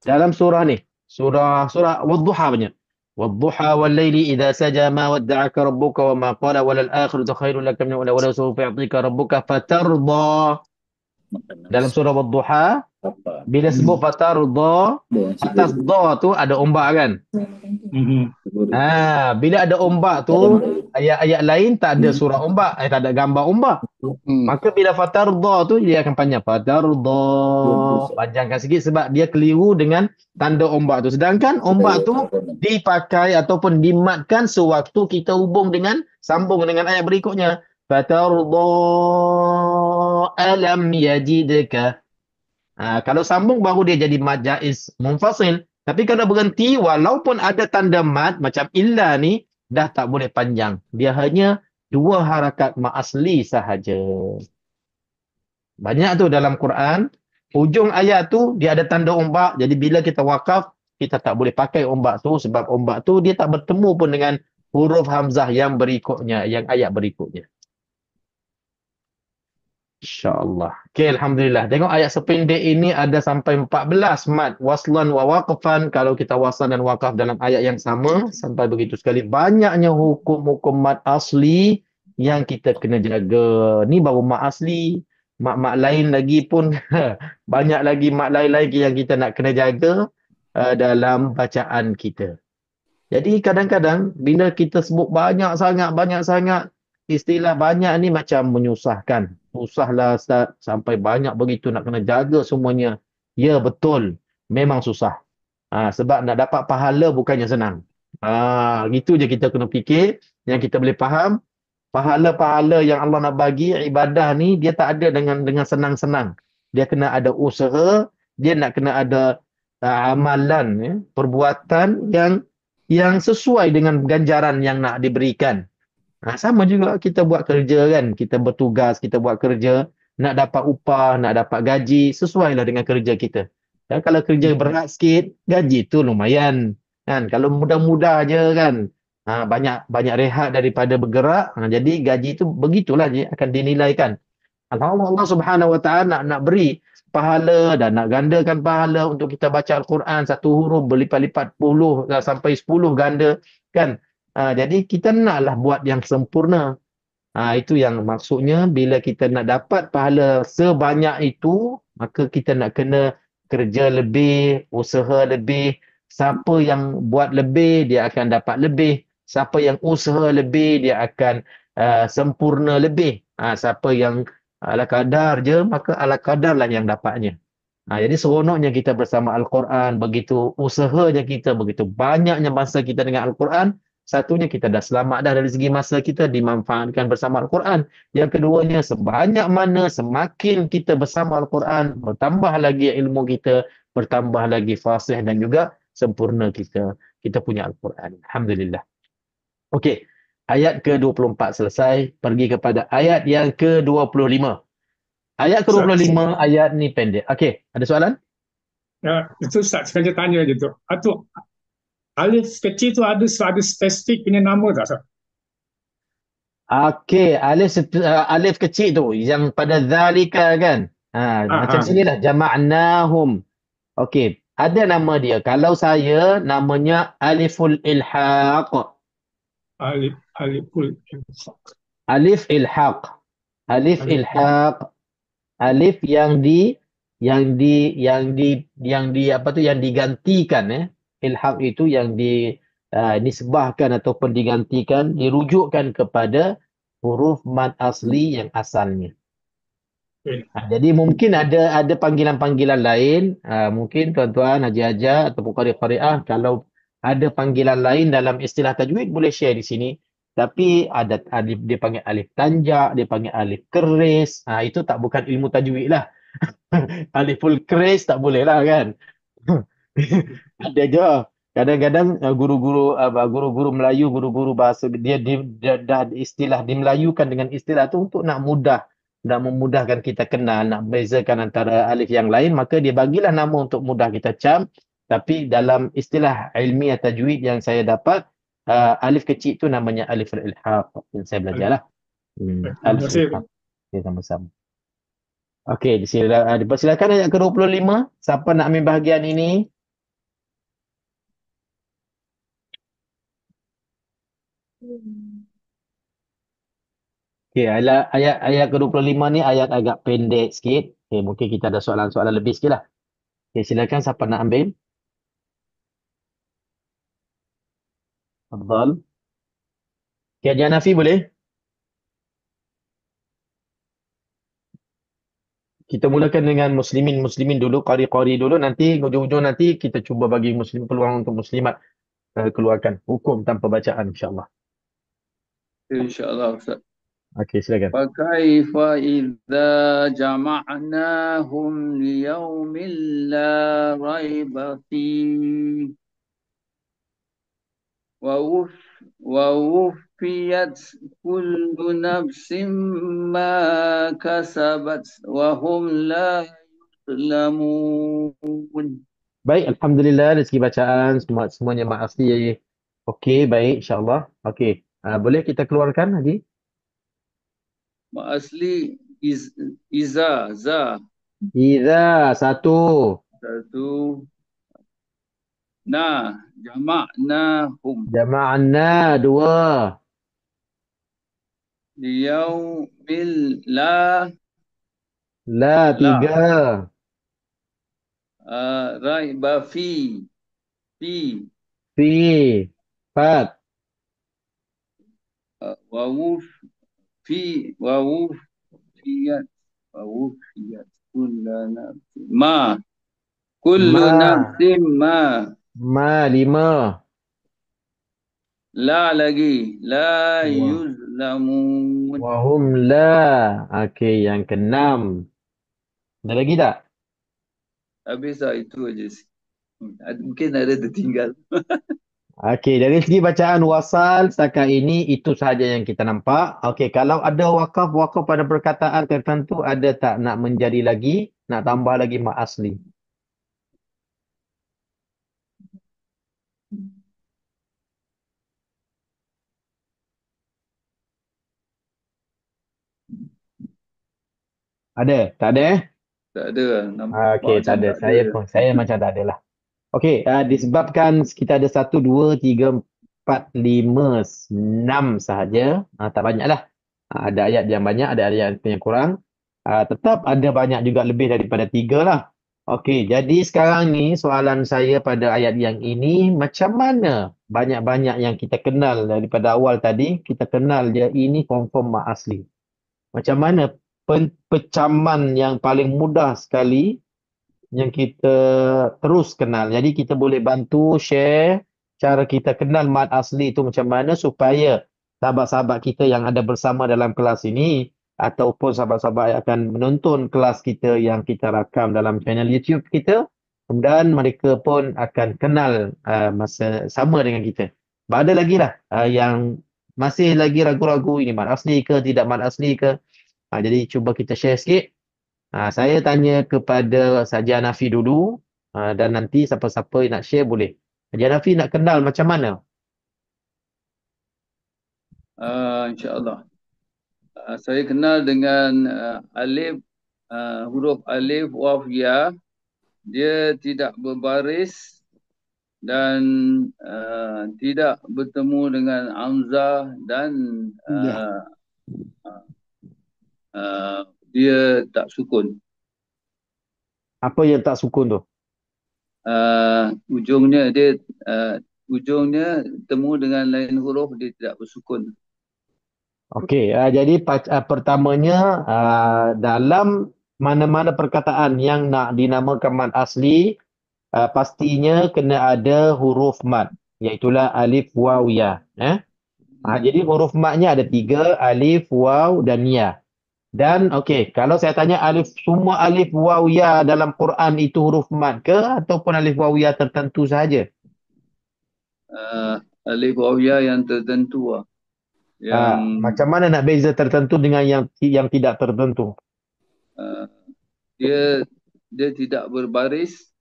dalam surah ni, surah Wadduha banyak. Wadduha wal laili idza saja ma wadda'aka rabbuka wa ma qala walal akhiratu khairun laka min al-ula wa law sawfa yu'tika rabbuka fatarda. Dalam surah Wadduha, bila sebut fatarda, atas dha tu ada ombak kan? Bila ada ombak tu, ayat-ayat lain tak ada surah ombak, tak ada gambar ombak. Maka bila fatarda tu dia akan panjang. Fatarda, panjangkan sikit sebab dia keliru dengan tanda ombak tu. Sedangkan ombak tu dipakai ataupun dimatkan sewaktu kita sambung dengan ayat berikutnya. Fatarda alam yajidka. Kalau sambung baru dia jadi mad jaiz munfasil. Tapi kalau berhenti, walaupun ada tanda mat macam illa ni, dah tak boleh panjang. Dia hanya 2 harakat mat asli sahaja. Banyak tu dalam Quran. Hujung ayat tu dia ada tanda ombak. Jadi bila kita wakaf, kita tak boleh pakai ombak tu sebab ombak tu dia tak bertemu pun dengan huruf hamzah yang berikutnya, yang ayat berikutnya. InsyaAllah. Okay, Alhamdulillah. Tengok ayat sependek ini ada sampai 14 mat. Waslan wa waqfan. Kalau kita waslan dan waqaf dalam ayat yang sama, sampai begitu sekali. Banyaknya hukum-hukum mat asli yang kita kena jaga. Ni baru mat asli. Mat-mat lain lagi pun, banyak lagi mat lain lagi yang kita nak kena jaga dalam bacaan kita. Jadi kadang-kadang, bila kita sebut banyak sangat, istilah banyak ni macam menyusahkan. Susahlah Ustaz, sampai banyak begitu nak kena jaga semuanya. Ya betul, memang susah. Sebab nak dapat pahala bukannya senang. Gitu je kita kena fikir, yang kita boleh faham. Pahala-pahala yang Allah nak bagi, ibadah ni dia tak ada dengan senang-senang. Dia kena ada usaha, dia nak kena ada amalan, perbuatan yang sesuai dengan ganjaran yang nak diberikan. Sama juga kita buat kerja kan, kita bertugas, kita buat kerja, nak dapat upah, nak dapat gaji, sesuailah dengan kerja kita. Dan kalau kerja berat sikit, gaji tu lumayan. Kan? Kalau mudah-mudah je kan, banyak rehat daripada bergerak, jadi gaji tu begitulah je akan dinilaikan. Allah Subhanahu Wa Taala nak beri pahala dan nak gandakan pahala untuk kita baca Al-Quran, satu huruf berlipat-lipat 10 sampai 10 ganda kan. Jadi kita naklah buat yang sempurna. Itu yang maksudnya bila kita nak dapat pahala sebanyak itu, maka kita nak kena kerja lebih, usaha lebih. Siapa yang buat lebih, dia akan dapat lebih. Siapa yang usaha lebih, dia akan sempurna lebih. Siapa yang ala kadar je, maka ala kadarlah yang dapatnya. Jadi seronoknya kita bersama Al-Quran, begitu usahanya kita, begitu banyaknya masa kita dengan Al-Quran. Satunya, kita dah selamat dah dari segi masa kita dimanfaatkan bersama Al-Quran. Yang keduanya, sebanyak mana semakin kita bersama Al-Quran, bertambah lagi ilmu kita, bertambah lagi fasih dan juga sempurna kita punya Al-Quran. Alhamdulillah. Okey. Ayat ke-24 selesai. Pergi kepada ayat yang ke-25. Ayat ke-25, ayat ni pendek. Okey, ada soalan? Ya, itu Ustaz sekali tanya je tu. Atau alif kecil tu ada spesifik punya nama tak, Ustaz? Okey, alif kecil tu yang pada zalika kan. Macam sinilah jama'nahum. Okey, ada nama dia. Kalau saya namanya aliful ilhaq. Aliful ilhaq. Alif ilhaq. Alif ilhaq. Alif yang digantikan ilhaq itu yang nisbahkan ataupun digantikan, dirujukkan kepada huruf mad asli yang asalnya. Jadi mungkin ada panggilan-panggilan lain, mungkin tuan-tuan haji-haja ataupun qari-qariah kalau ada panggilan lain dalam istilah tajwid boleh share di sini. Tapi ada alif, dia panggil alif tanjak, dia panggil alif keris. Itu tak bukan ilmu tajwid lah. Aliful keris tak boleh lah kan. Ada je. Kadang-kadang guru-guru Melayu, guru-guru bahasa dia dah istilah dimelayukan dengan istilah tu untuk nak memudahkan kita kenal, nak bezakan antara alif yang lain, maka dia bagilah nama untuk mudah kita cam. Tapi dalam istilah ilmiah tajwid yang saya dapat, alif kecil tu namanya alif al-ilhaq yang saya belajar lah. Alif al-ilhaq. Okay, sama-sama. Okey, dipersilakan ayat ke-25. Siapa nak ambil bahagian ini? Okey, ayat ke-25 ni ayat agak pendek sikit. Okey, mungkin kita ada soalan-soalan lebih sikit lah. Okey, silakan siapa nak ambil? Abdul. Okey, Haji Hanafi boleh? Kita mulakan dengan muslimin dulu, qari-qari dulu. Nanti hujung-hujung nanti kita cuba bagi peluang untuk muslimat keluarkan hukum tanpa bacaan insya-Allah. InsyaAllah Ustaz. Okey, silakan. Fakaifa idza jama'nahum liyaumin la raiba fihi wa wufiyat kullu nafsin ma kasabat wa hum la yuzlamun. Baik, alhamdulillah rezeki bacaan semuanya mak asli. Okey, baik insya-Allah. Okey. Boleh kita keluarkan Haji? Mak asli iza za. Iza satu. Jama'nahum. Jama'na dua. Liyaumil La tiga. raiba fi Empat. wawufiyat kullu nafsin Ma lima. la lagi la yuzlamun. Wahum la. Okey, yang keenam. Ada lagi tak? Habis dah itu aja sih. Mungkin ada tertinggal. Okey, dari segi bacaan wasal setakat ini itu sahaja yang kita nampak. Okey, kalau ada wakaf pada perkataan tertentu ada tak nak menjadi lagi, nak tambah lagi mak asli? Ada? Tak ada? Tak ada. Okey, tak ada. Saya macam tak ada lah. Okey, disebabkan kita ada 1, 2, 3, 4, 5, 6 sahaja. Tak banyak lah. Ada ayat yang banyak, ada ayat yang kurang. Tetap ada banyak juga lebih daripada 3 lah. Okey, jadi sekarang ni soalan saya pada ayat yang ini, macam mana banyak-banyak yang kita kenal daripada awal tadi, kita kenal dia ini confirm mak asli. Macam mana pecaman yang paling mudah sekali yang kita terus kenal. Jadi kita boleh bantu share cara kita kenal mad asli itu macam mana supaya sahabat-sahabat kita yang ada bersama dalam kelas ini ataupun sahabat-sahabat yang akan menonton kelas kita yang kita rakam dalam channel YouTube kita Kemudian mereka pun akan kenal masa sama dengan kita. Ada lagi lah yang masih lagi ragu-ragu ini mad asli ke tidak mad asli ke. Jadi cuba kita share sikit. Saya tanya kepada Saja Hanafi dulu dan nanti siapa-siapa yang nak share boleh. Saja Hanafi nak kenal macam mana? InsyaAllah. Saya kenal dengan alif, huruf alif, waw, ya. Dia tidak berbaris dan tidak bertemu dengan hamzah dan Ya. dia tak sukun. Apa yang tak sukun tu? Ujungnya dia ujungnya temu dengan lain huruf, dia tidak bersukun. Okey, jadi pertamanya dalam mana-mana perkataan yang nak dinamakan mad asli, pastinya kena ada huruf mad, iaitulah alif, waw, ya. Jadi huruf madnya ada 3, alif, waw dan ya. Dan okey, kalau saya tanya semua alif, waw, ya dalam Quran itu huruf mad ke ataupun alif, waw, ya tertentu sahaja? Alif, waw, ya yang tertentu lah. Macam mana nak beza tertentu dengan yang tidak tertentu? Dia tidak berbaris.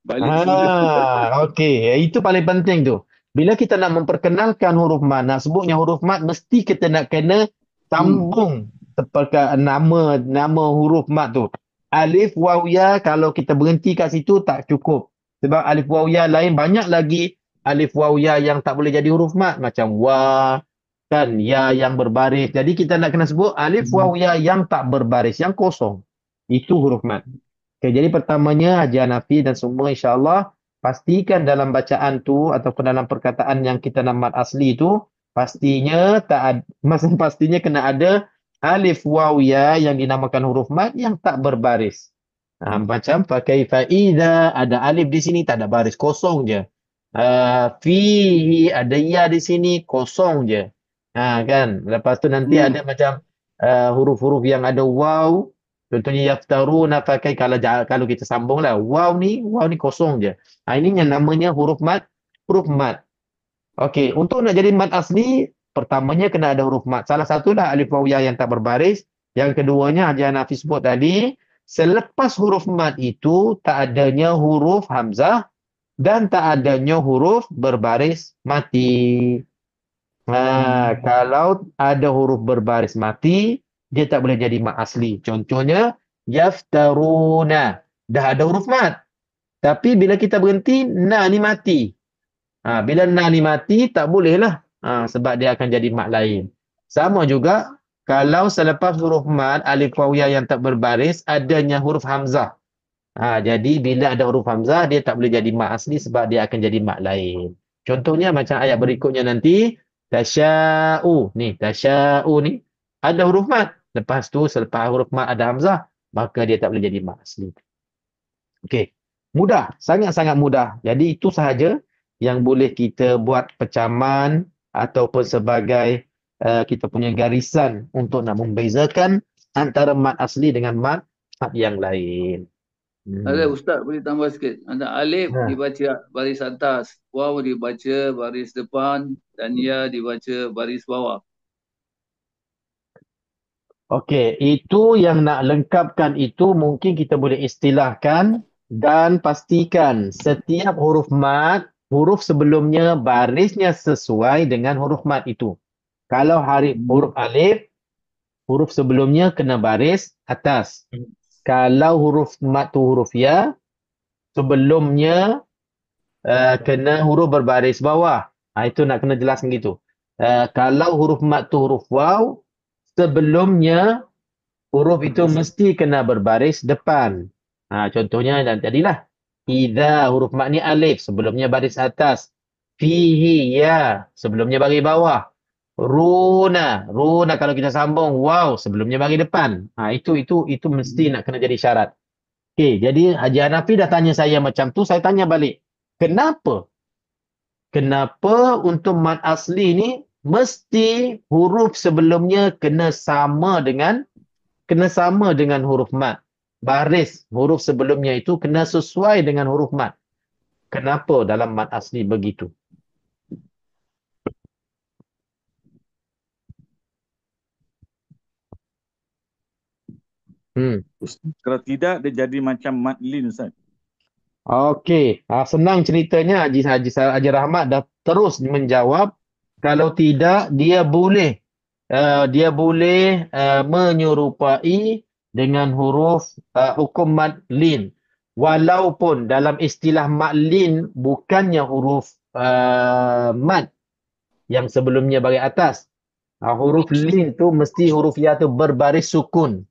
Balik semula. Okey, itu paling penting tu. Bila kita nak memperkenalkan huruf mad, nak sebutnya huruf mad, mesti kita nak kena sambung nama huruf mad tu. Alif, waw, ya, kalau kita berhenti kat situ tak cukup. Sebab alif, waw, ya lain banyak lagi alif, waw, ya yang tak boleh jadi huruf mad. Macam wa, kan, ya yang berbaris. Jadi kita nak kena sebut alif, waw, ya yang tak berbaris, yang kosong. Itu huruf mad. Okay, jadi pertamanya Haji Hanafi dan semua insya-Allah pastikan dalam bacaan tu ataupun dalam perkataan yang kita nama asli tu pastinya pastinya kena ada alif, waw, ya yang dinamakan huruf mad yang tak berbaris. Macam fakaifa idza ada alif di sini tak ada baris, kosong je. Fihi ada ya di sini, kosong je. Kan. Lepas tu nanti ada macam huruf-huruf yang ada waw. Contohnya yaftaruna pakai kalau kita sambunglah waw ni kosong je. Ini yang namanya huruf mad. Okey, untuk nak jadi mad asli pertamanya kena ada huruf mad. Salah satulah alif, waw, ya yang tak berbaris. Yang keduanya Haji Hanafi sebut tadi, selepas huruf mad itu tak adanya huruf hamzah dan tak adanya huruf berbaris mati. Kalau ada huruf berbaris mati, dia tak boleh jadi mad asli. Contohnya, yaftaruna. Dah ada huruf mad. Tapi bila kita berhenti, na ni mati. Bila na ni mati, tak bolehlah. Sebab dia akan jadi mad lain. Sama juga, kalau selepas huruf mad, alif, waw, ya yang tak berbaris, adanya huruf hamzah. Jadi, bila ada huruf hamzah, dia tak boleh jadi mad asli sebab dia akan jadi mad lain. Contohnya, macam ayat berikutnya nanti, tasya'u. Tasya'u ni, ada huruf mad. Lepas tu selepas huruf mad ada hamzah, maka dia tak boleh jadi mad asli. Okey. Mudah, sangat-sangat mudah. Jadi itu sahaja yang boleh kita buat pecaman ataupun sebagai kita punya garisan untuk nak membezakan antara mad asli dengan mad yang lain. Ada Ustaz boleh tambah sikit. Ada alif dibaca baris atas, waw dibaca baris depan dan ya dibaca baris bawah. Okey, itu yang nak lengkapkan itu mungkin kita boleh istilahkan dan pastikan setiap huruf mad, huruf sebelumnya barisnya sesuai dengan huruf mad itu. Kalau huruf alif, huruf sebelumnya kena baris atas. Kalau huruf mad tu huruf ya, sebelumnya kena huruf berbaris bawah. Itu nak kena jelaskan gitu. Kalau huruf mad tu huruf waw, sebelumnya huruf itu mesti kena berbaris depan. Contohnya tadilah. Idza huruf mad ni alif, sebelumnya baris atas. Fihi ya, sebelumnya baris bawah. Runa kalau kita sambung waw, sebelumnya baris depan. Itu mesti nak kena jadi syarat. Okey, jadi Haji Hanafi dah tanya saya macam tu, saya tanya balik. Kenapa untuk mad asli ni mesti huruf sebelumnya kena sama dengan huruf mad. baris huruf sebelumnya itu kena sesuai dengan huruf mat. Kenapa dalam mat asli begitu? Ustaz, kalau tidak dia jadi macam mat lin, Ustaz. Okey, senang ceritanya Haji Rahmat dah terus menjawab. Kalau tidak dia boleh menyerupai dengan huruf hukum mad lin. Walaupun dalam istilah mad lin bukannya huruf mad yang sebelumnya baris atas. Huruf lin tu mesti huruf ya tu berbaris sukun.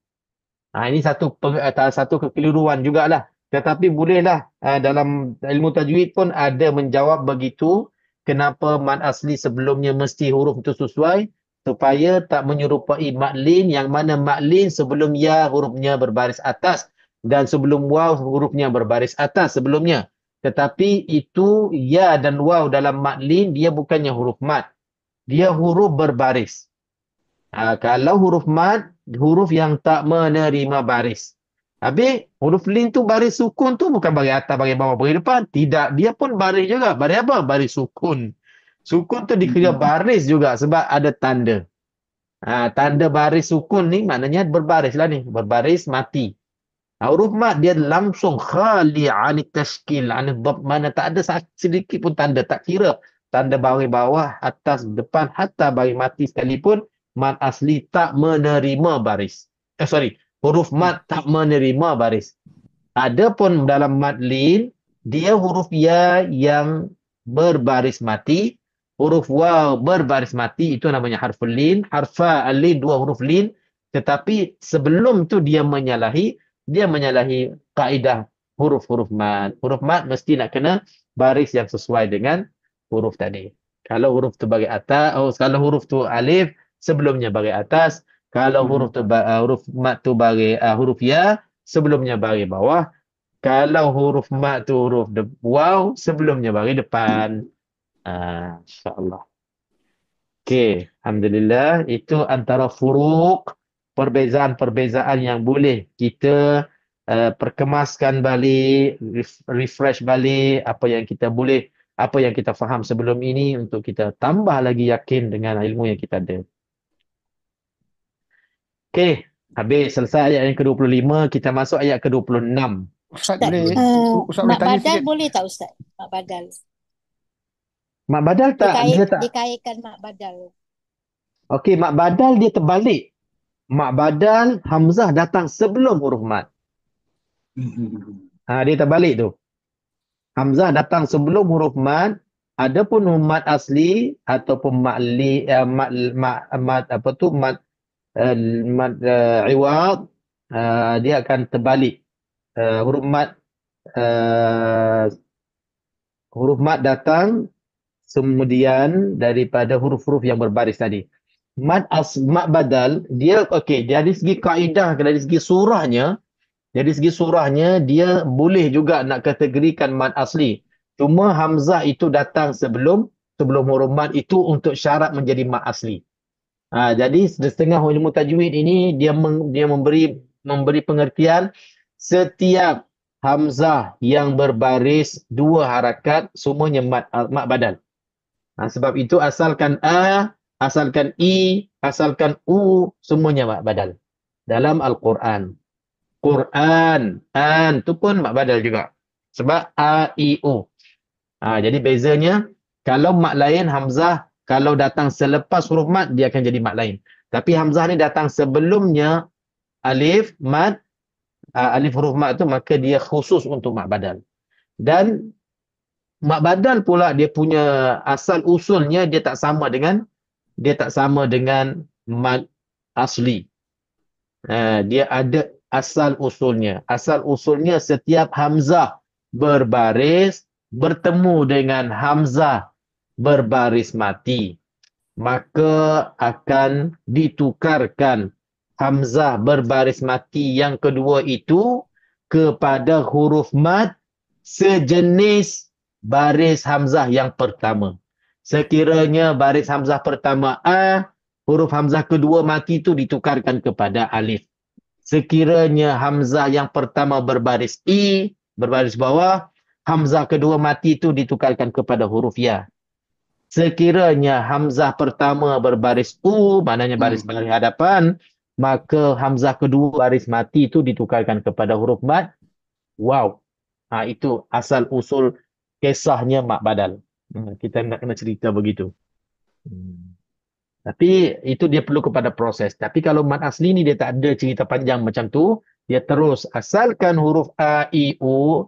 Ini satu kekeliruan jugalah. Tetapi bolehlah dalam ilmu tajwid pun ada menjawab begitu. Kenapa mad asli sebelumnya mesti huruf itu sesuai supaya tak menyerupai mad lin, yang mana mad lin sebelum ya hurufnya berbaris atas dan sebelum waw hurufnya berbaris atas sebelumnya. Tetapi itu ya dan waw dalam mad lin dia bukannya huruf mad. Dia huruf berbaris. Kalau huruf mad, huruf yang tak menerima baris. Habis, huruf lin tu baris sukun tu bukan baris atas, baris bawah, baris depan. Tidak, dia pun baris juga. Baris apa? Baris sukun. Sukun tu dikira baris juga sebab ada tanda. Tanda baris sukun ni maknanya berbaris lah ni. Berbaris mati. Huruf mad dia langsung khali anit tashkil, anit dhab, mana tak ada sedikit pun tanda. Tak kira tanda baris bawah, atas, depan, hatta baris mati sekalipun. Mad asli tak menerima baris. Huruf mad tak menerima baris. Adapun dalam mad lin, dia huruf ya yang berbaris mati, huruf waw berbaris mati, itu namanya harful lin. Harfa al-lin, dua huruf lin. Tetapi sebelum tu dia menyalahi kaedah huruf-huruf mad. Huruf mad mesti nak kena baris yang sesuai dengan huruf tadi. Kalau huruf tu baris atas, kalau huruf tu alif, sebelumnya baris atas. Kalau huruf mat tu baris huruf ya, sebelumnya baris bawah. Kalau huruf mat tu huruf waw, sebelumnya baris depan. InsyaAllah. Okey, alhamdulillah, itu antara furuq, perbezaan-perbezaan yang boleh kita perkemaskan balik, refresh balik apa yang kita faham sebelum ini untuk kita tambah lagi yakin dengan ilmu yang kita ada. Okey, habis selesai ayat yang ke-25, kita masuk ayat ke-26. Ustaz Ustaz, boleh? Ustaz boleh mak tanya badal sikit? boleh tak Ustaz? Mak badal. Mak badal dia tak. Dikaitkan mak badal. Okey, mak badal dia terbalik. Mak badal hamzah datang sebelum huruf mad. Dia terbalik tu. Hamzah datang sebelum huruf mad. Adapun mad asli ataupun mad iwad, dia akan terbalik. Huruf mad datang kemudian daripada huruf-huruf yang berbaris tadi. Mad badal dia dari segi kaedah, dari segi surahnya dia boleh juga nak kategorikan mad asli. Cuma hamzah itu datang sebelum huruf mad itu untuk syarat menjadi mad asli. Jadi setengah ilmu tajwid ini dia memberi pengertian setiap hamzah yang berbaris dua harakat semuanya mad badal. Sebab itu asalkan a, asalkan i, asalkan u, semuanya mad badal dalam Al-Quran. An tu pun mad badal juga. Sebab a, i, u. Jadi bezanya kalau mad lain hamzah kalau datang selepas huruf mad dia akan jadi mad lain. Tapi hamzah ni datang sebelumnya alif mad, alif huruf mad tu, maka dia khusus untuk mad badal. Dan mad badal pula dia punya asal usulnya dia tak sama dengan mad asli. Dia ada asal usulnya. Asal usulnya setiap hamzah berbaris bertemu dengan hamzah berbaris mati, maka akan ditukarkan hamzah berbaris mati yang kedua itu kepada huruf mad sejenis baris hamzah yang pertama. Sekiranya baris hamzah pertama a, huruf hamzah kedua mati itu ditukarkan kepada alif. Sekiranya hamzah yang pertama berbaris I, berbaris bawah, hamzah kedua mati itu ditukarkan kepada huruf ya. Sekiranya hamzah pertama berbaris U, maknanya baris hadapan, maka hamzah kedua baris mati itu ditukarkan kepada huruf mad. Wow. Itu asal usul kisahnya mak badal. Kita nak kena cerita begitu. Tapi itu dia perlu kepada proses. Tapi kalau mad asli ni dia tak ada cerita panjang macam tu. Dia terus asalkan huruf A, I, U.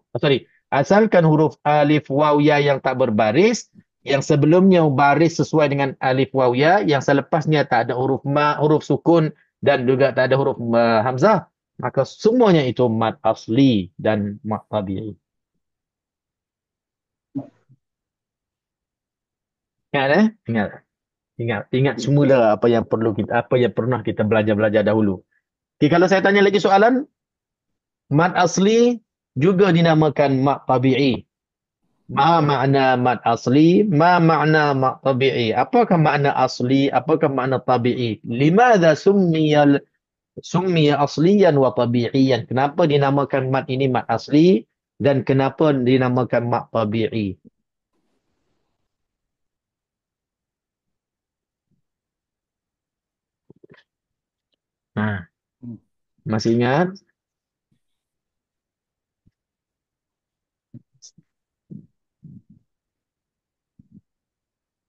Asalkan huruf alif, waw, ya yang tak berbaris. Yang sebelumnya baris sesuai dengan alif, waw, ya. Yang selepasnya tak ada huruf ma, huruf sukun dan juga tak ada huruf hamzah. Maka semuanya itu mad asli dan mad tabi'i. Ingat. Ingat semula apa yang pernah kita belajar dahulu. Okay, kalau saya tanya lagi soalan, mad asli juga dinamakan mad tabi'i. Ma makna mad asli, ma makna mad tabi'i. Apakah makna asli, apakah makna tabi'i? Limadha summiya asliyan wa tabi'iyan? Kenapa dinamakan mad ini mad asli dan kenapa dinamakan mad tabi'i? Masih ingat?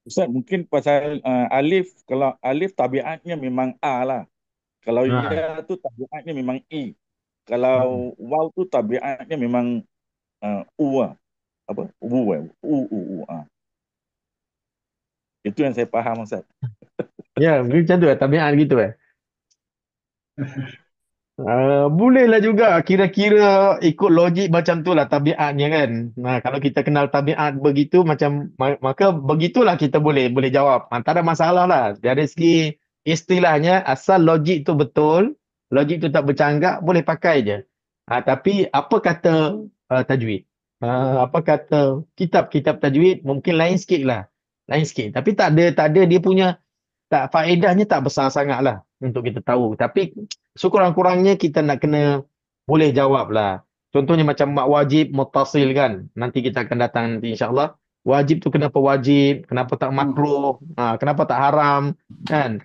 Ustaz, mungkin pasal alif, kalau alif tabiatnya memang A lah. Kalau ya tu tabiatnya memang I. Kalau waw tu tabiatnya memang U lah. Apa? U. Itu yang saya faham, Ustaz. Ya, macam tu tabiat gitu bolehlah juga kira-kira ikut logik macam tu lah tabiatnya kan. Kalau kita kenal tabiat begitu macam maka begitulah kita boleh jawab. Tak ada masalah lah. Dari segi istilahnya asal logik tu betul, logik tu tak bercanggah, boleh pakai je. Tapi apa kata tajwid? Apa kata kitab-kitab tajwid mungkin lain sikit lah. Lain sikit. Tapi tak ada dia punya faedahnya tak besar sangat lah untuk kita tahu. Tapi sekurang-kurangnya kita nak kena boleh jawab lah. Contohnya macam mak wajib muttasil kan. Nanti kita akan datang nanti insyaAllah. Wajib tu kenapa wajib? Kenapa tak makruh? Kenapa tak haram? Kan?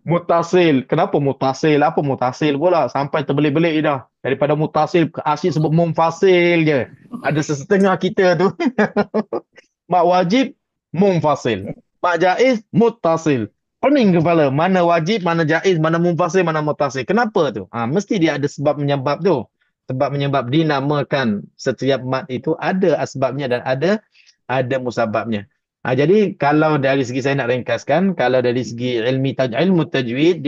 Muttasil. Kenapa muttasil? Apa muttasil pula? Sampai terbelik-belik dah. Daripada muttasil, asyik sebut munfasil je. Ada setengah kita tu. Mak wajib, munfasil. Mak jaiz, muttasil. Pening kepala. Mana wajib, mana jaiz, mana munfasil, mana muttasil. Kenapa tu? Mesti dia ada sebab menyebab tu. Sebab menyebab dinamakan setiap mad itu ada asbabnya dan ada musababnya. Jadi kalau dari segi saya nak ringkaskan, kalau dari segi ilmu tajwid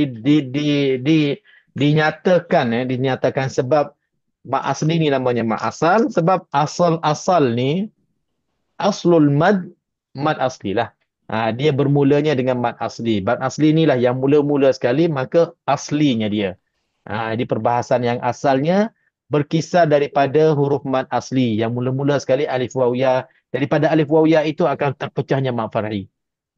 dinyatakan sebab mad asli ni namanya mad asal, sebab asal ni aslul mad asli lah. Dia bermulanya dengan mad asli. Mad asli inilah yang mula-mula sekali, maka aslinya dia. Di perbahasan yang asalnya berkisar daripada huruf mad asli. Yang mula-mula sekali alif waw ya. Daripada alif waw ya itu akan terpecahnya mad far'i.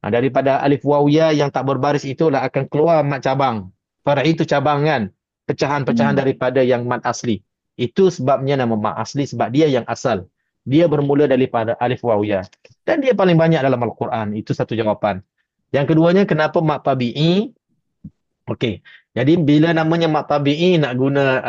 Daripada alif waw ya yang tak berbaris itulah akan keluar mad cabang. Far'i itu cabang kan. Pecahan-pecahan daripada yang mad asli. Itu sebabnya nama mad asli, sebab dia yang asal. Dia bermula daripada alif waw ya. Dan dia paling banyak dalam Al-Quran. Itu satu jawapan. Yang keduanya, kenapa mad tabi'i? Okey. Jadi bila namanya mad tabi'i nak guna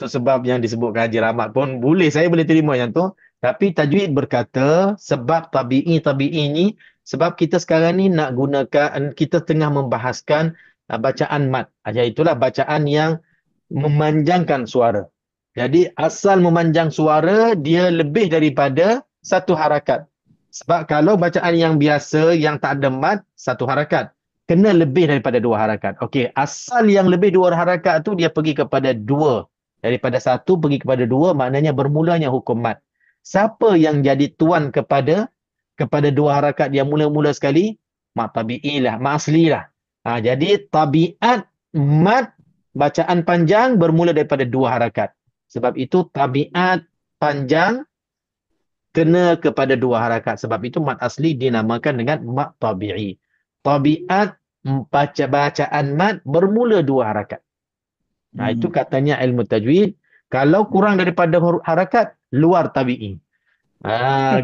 sebab yang disebutkan Haji Rahmat pun boleh, saya boleh terima yang tu. Tapi tajwid berkata sebab tabi'i ni, sebab kita sekarang ni nak gunakan, kita tengah membahaskan bacaan mad. Iaitulah bacaan yang memanjangkan suara. Jadi asal memanjang suara dia lebih daripada satu harakat. Sebab kalau bacaan yang biasa yang tak ada mad, satu harakat. Kena lebih daripada dua harakat. Okey, asal yang lebih dua harakat tu dia pergi kepada dua. Daripada satu pergi kepada dua, maknanya bermulanya hukum mad. Siapa yang jadi tuan kepada dua harakat yang mula-mula sekali? Mad tabi'i lah, mad asli lah. Jadi tabiat mad bacaan panjang bermula daripada dua harakat. Sebab itu tabiat panjang kena kepada dua harakat. Sebab itu mad asli dinamakan dengan mad tabi'i. Tabiat bacaan mad bermula dua harakat. Nah, itu katanya ilmu tajwid. Kalau kurang daripada huruf harakat, luar tabi'i.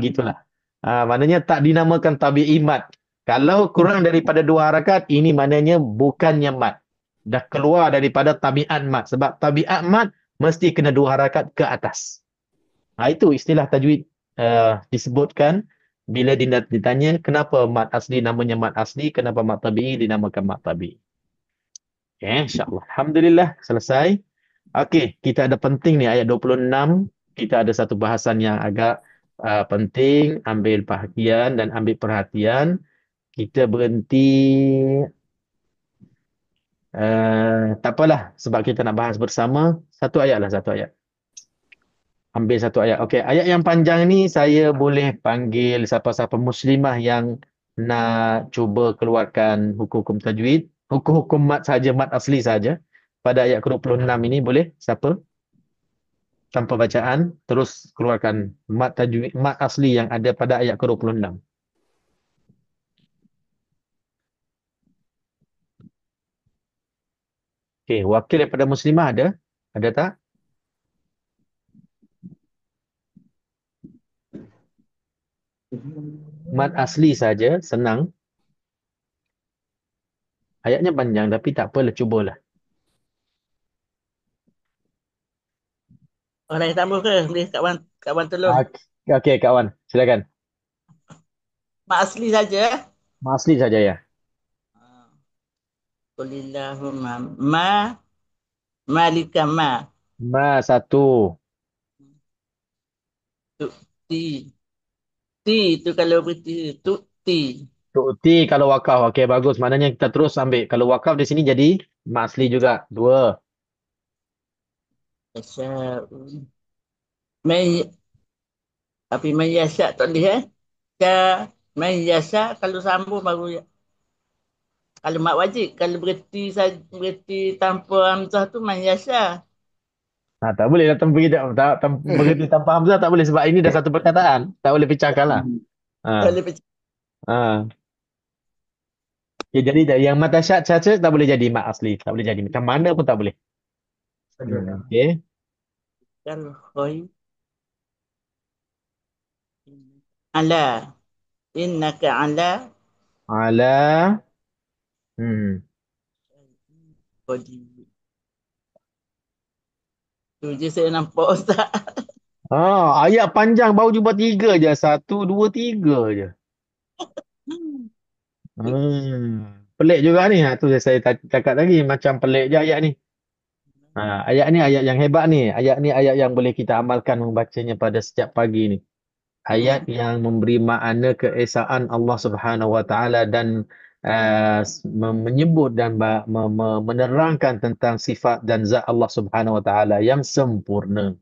Gitulah. Maknanya tak dinamakan tabi'i mat. Kalau kurang daripada 2 harakat, ini maknanya bukannya mat. Dah keluar daripada tabiat mat. Sebab tabiat mat mesti kena 2 harakat ke atas. Itu istilah tajwid disebutkan bila ditanya kenapa mat asli namanya mat asli, kenapa mat tabi'i dinamakan mat tabi'i. Okay, insyaAllah. Alhamdulillah, selesai. Okey, kita ada penting ni ayat 26. Kita ada satu bahasan yang agak penting. Ambil perhatian dan ambil perhatian. Kita berhenti. Tak apalah. Sebab kita nak bahas bersama. Satu ayat lah, satu ayat. Ambil satu ayat. Okey, ayat yang panjang ni saya boleh panggil siapa-siapa muslimah yang nak cuba keluarkan hukum-hukum tajwid. Hukum-hukum mat saja, mat asli saja. Pada ayat ke-26 ini boleh? Siapa? Tanpa bacaan, terus keluarkan mat tajwid, mat asli yang ada pada ayat ke-26. Okey, wakil daripada muslimah ada? Ada tak? Mat asli saja, senang. Ayatnya panjang tapi tak apalah, cubalah. Orang yang tambah ke? Boleh kawan tolong. Okey, kawan, silakan. Mak asli saja. Mat asli saja ya. Qulillahumma ma malika ma. Ma satu. Ti. Ti itu kalau berarti ti. Tu'ti kalau wakaf. Okey, bagus. Maknanya kita terus ambil. Kalau wakaf di sini jadi mat asli juga. 2. Tasya'un. Tapi mayasya tak boleh mayasya kalau sambung baru kalau mak wajib, kalau berhenti tanpa hamzah tu mayasya. Tak boleh lah berhenti tanpa hamzah, tak boleh sebab ini dah satu perkataan. Tak boleh pecahkan lah. Kalau Okay, jadi yang mata syad saja tak boleh jadi mat asli. Tak boleh jadi. Macam mana pun tak boleh. Okey. Kalau khoi ala innaka ala qadir. Tu je saya nampak Ustaz. Ayat panjang baru jumpa 3 je. 1, 2, 3 je. Pelik juga ni. Tu saya cakap lagi. Macam pelik je ayat ni. Ayat ni ayat yang hebat ni. Ayat ni ayat yang boleh kita amalkan membacanya pada setiap pagi ni. Ayat yang memberi makna keesaan Allah Subhanahu Wa Taala dan menyebut dan menerangkan tentang sifat dan zat Allah Subhanahu Wa Taala yang sempurna.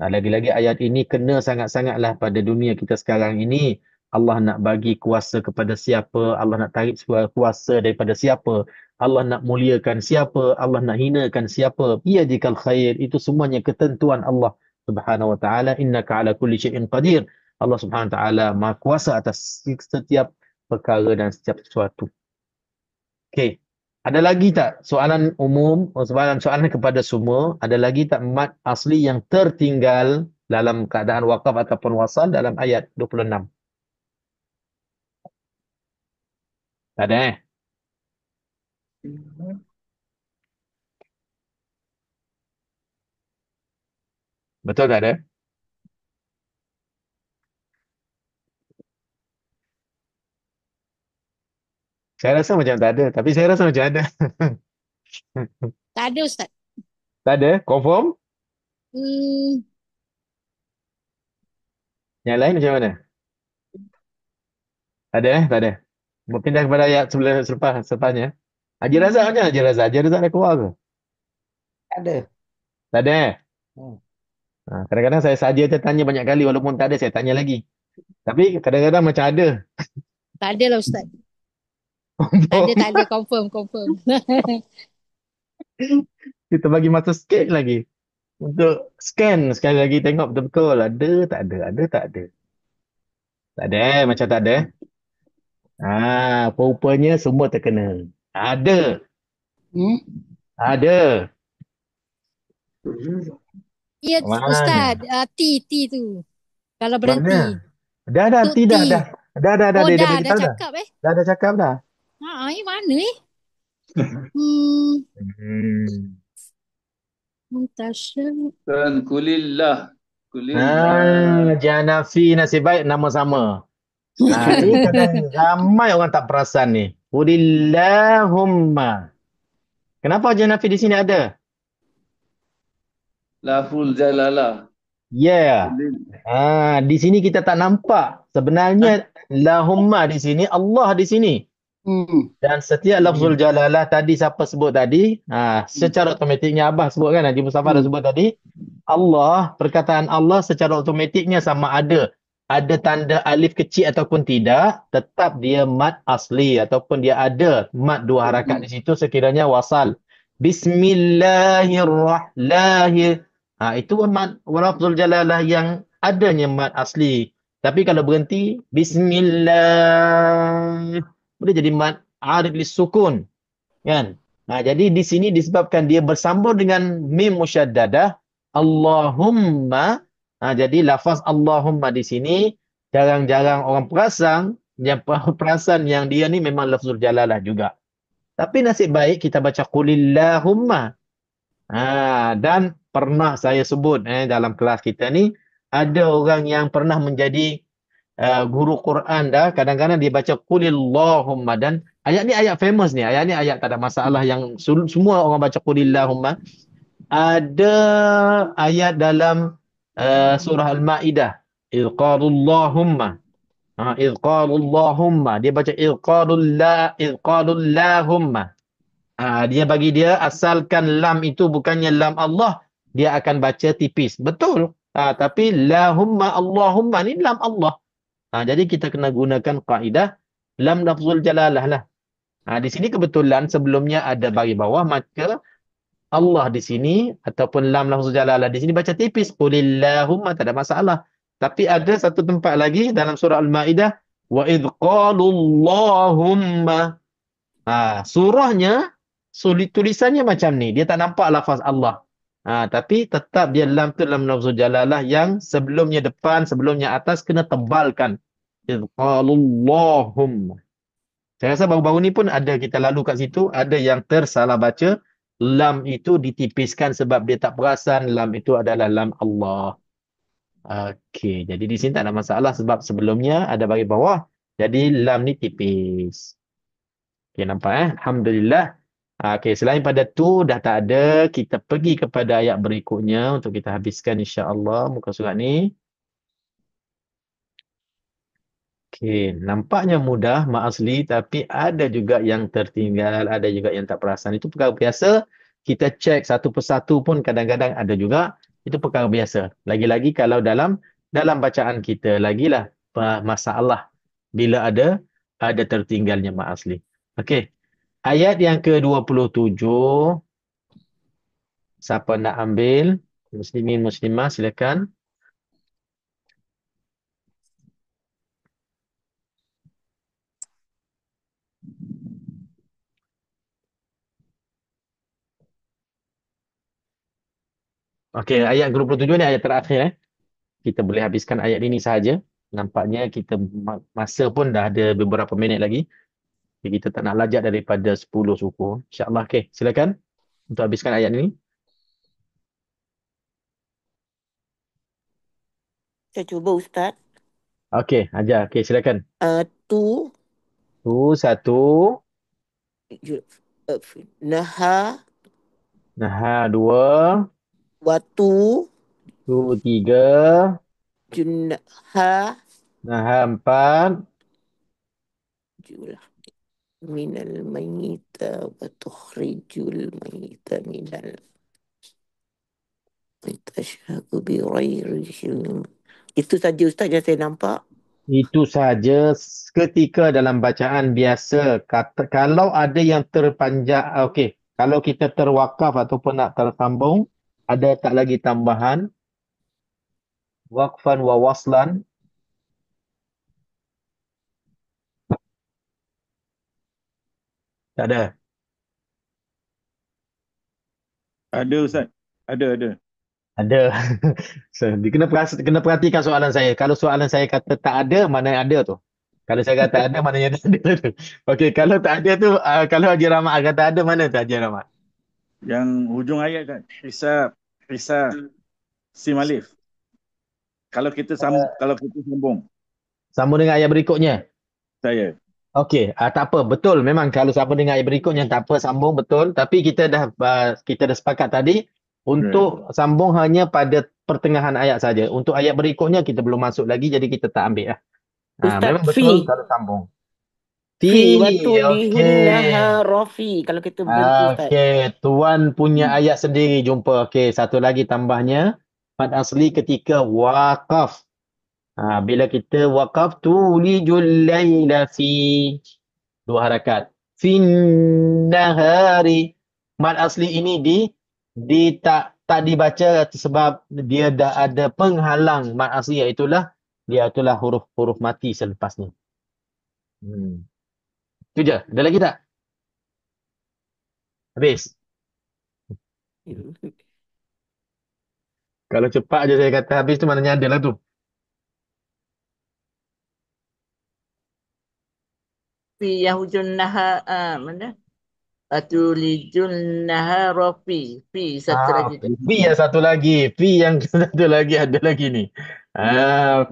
Lagi-lagi ayat ini kena sangat-sangatlah pada dunia kita sekarang ini. Allah nak bagi kuasa kepada siapa, Allah nak tarik kuasa daripada siapa, Allah nak muliakan siapa, Allah nak hinakan siapa. Biyadikal khair, itu semuanya ketentuan Allah Subhanahu Wa Taala. Innaka ala kulli syai'in qadir. Allah Subhanahu Wa Taala Maha Kuasa atas setiap perkara dan setiap sesuatu. Okey. Ada lagi tak soalan umum, soalan kepada semua? Ada lagi tak mat asli yang tertinggal dalam keadaan wakaf ataupun wasal dalam ayat 26? Tak ada Betul tak ada? Saya rasa macam tak ada. Tapi saya rasa macam ada. Tak ada Ustaz. Tak ada? Confirm? Yang lain macam mana? Tak ada? Tak ada. Pindah kepada ayat selepasnya. Haji Razak macam mana Haji Razak? Haji Razak dah keluar ke? Tak ada. Tak ada? Kadang-kadang saya saja tanya banyak kali walaupun tak ada saya tanya lagi. Tapi kadang-kadang macam ada. Tak ada lah Ustaz. Tak ada. Confirm. Kita bagi masa sikit lagi. Untuk scan sekali lagi tengok betul-betul. Ada, tak ada. Ada, tak ada. Tak ada, macam tak ada. Rupanya semua terkena. Ada. Ada. Ya, Ustaz. Mana? T tu. Kalau berhenti. Mana? Dah, Untuk T. tidak, dah. Dah, Oh, dia dah beritahu dah. cakap eh. Dah cakap dah. Ini mana eh? Hmm, Hmm. Muntasyir. Kan kulillah. Kulillah. Janafi nasib baik nama sama. Ni kadang ramai orang tak perasan ni. Qulillahumma. Kenapa Janafi di sini ada? Laful jalalah. Yeah. Kulil. Di sini kita tak nampak. Sebenarnya lahumma di sini, Allah di sini. Dan setiap lafzul jalalah tadi siapa sebut tadi, secara automatiknya Abah sebut kan, Haji Mustafa dah sebut tadi, Allah, perkataan Allah secara automatiknya sama ada tanda alif kecil ataupun tidak, tetap dia mad asli ataupun dia ada mad dua harakat di situ sekiranya wasal. Bismillahirrahmanirrahim. Itu mad lafzul jalalah yang adanya mad asli. Tapi kalau berhenti Bismillah, boleh jadi mad arid lisukun, kan? Jadi di sini disebabkan dia bersambung dengan mim musyaddadah, Allahumma. Jadi lafaz Allahumma di sini jarang-jarang orang perasan yang dia ni memang lafzul jalalah juga. Tapi nasib baik kita baca qulillahumma. Dan pernah saya sebut dalam kelas kita ni, ada orang yang pernah menjadi guru Quran dah, kadang-kadang dia baca qulillahumma, dan ayat ni ayat famous ni, ayat ni ayat tak ada masalah yang semua orang baca qulillahumma. Ada ayat dalam surah Al-Maidah, idqalullahumma. Idqalullahumma, dia baca idqalullahumma. Dia bagi dia asalkan lam itu bukannya lam Allah, dia akan baca tipis. Betul. Tapi lahumma Allahumma ni lam Allah. Jadi kita kena gunakan kaedah lam lafzul jalalah lah. Di sini kebetulan sebelumnya ada bagi bawah, maka Allah di sini ataupun lam lafzul jalalah di sini baca tipis. Qulillahumma, tak ada masalah. Tapi ada satu tempat lagi dalam surah Al-Maidah, wa idh qalullahumma. Surahnya tulisannya macam ni. Dia tak nampak lafaz Allah. Tapi tetap dia lam tu lam lafzul jalalah yang sebelumnya depan, sebelumnya atas kena tebalkan. Idqalullahumma. Saya rasa baru-baru ni pun ada kita lalu kat situ, ada yang tersalah baca, lam itu ditipiskan sebab dia tak perasan lam itu adalah lam Allah. Okey, jadi di sini tak ada masalah sebab sebelumnya ada bagi bawah. Jadi lam ni tipis. Okey, nampak Alhamdulillah. Okey, selain pada tu dah tak ada, kita pergi kepada ayat berikutnya untuk kita habiskan insya-Allah muka surat ni. Okey, nampaknya mudah mak asli, tapi ada juga yang tertinggal, ada juga yang tak perasan. Itu perkara biasa. Kita cek satu persatu pun kadang-kadang ada juga. Itu perkara biasa. Lagi-lagi kalau dalam bacaan kita lagilah masalah bila ada tertinggalnya mak asli. Okey. Ayat yang ke-27. Siapa nak ambil? Muslimin muslimah silakan. Okey, ayat 27 ni ayat terakhir Kita boleh habiskan ayat ini sahaja. Nampaknya kita masa pun dah ada beberapa minit lagi. Jadi kita tak nak lajak daripada 10 suku. InsyaAllah. Okey, silakan untuk habiskan ayat ini. Saya cuba Ustaz. Okey, ajar. Okey, silakan. Tu. Satu. Naha. Dua. Watu. Tiga. Junha. Empat. Julah. Minal mayita wa tukhrijul mayita minal tashhadu bi ghairi ilm. Itu saja Ustaz yang saya nampak. Itu saja ketika dalam bacaan biasa. Kalau ada yang terpanjang, okey. Kalau kita terwakaf ataupun nak tersambung, ada tak lagi tambahan? Waqfan wa waslan. Tak ada. Ada Ustaz. Ada. Ada. Kena perhatikan soalan saya. Kalau soalan saya kata tak ada, mana yang ada tu? Kalau saya kata ada, mana yang tak ada tu? Okey, kalau tak ada tu, kalau Haji Rahmat kata ada, mana tu Haji Rahmat? Yang hujung ayat kan. Hisab. Sim alif. Kalau kita sambung. Sambung dengan ayat berikutnya. Saya. Okey, tak apa. Betul. Memang kalau sambung dengan ayat berikutnya, tak apa, sambung betul. Tapi kita dah sepakat tadi, untuk sambung hanya pada pertengahan ayat saja. Untuk ayat berikutnya, kita belum masuk lagi, jadi kita tak ambil lah. Ustaz, Memang betul kalau sambung. fi wa Okey. tulihunnaha rafi. Kalau kita berhenti, Ustaz. Okey, Tuan punya ayat sendiri jumpa. Okey, satu lagi tambahnya. Mad asli ketika waqaf. Bila kita waqaf, tulijul laila fi. Dua harakat. Fin nahari. Mad asli ini tak dibaca sebab dia dah ada penghalang mad asli, iaitulah dia itulah huruf mati selepasnya. Itu je. Ada lagi tak? Habis. Kalau cepat je saya kata habis tu, maknanya ada lah tu. Fi yahujun nahar, mana? Atulijun nahar fi. Fi satu lagi. Fi yang satu lagi. Fi yang satu lagi ada lagi ni.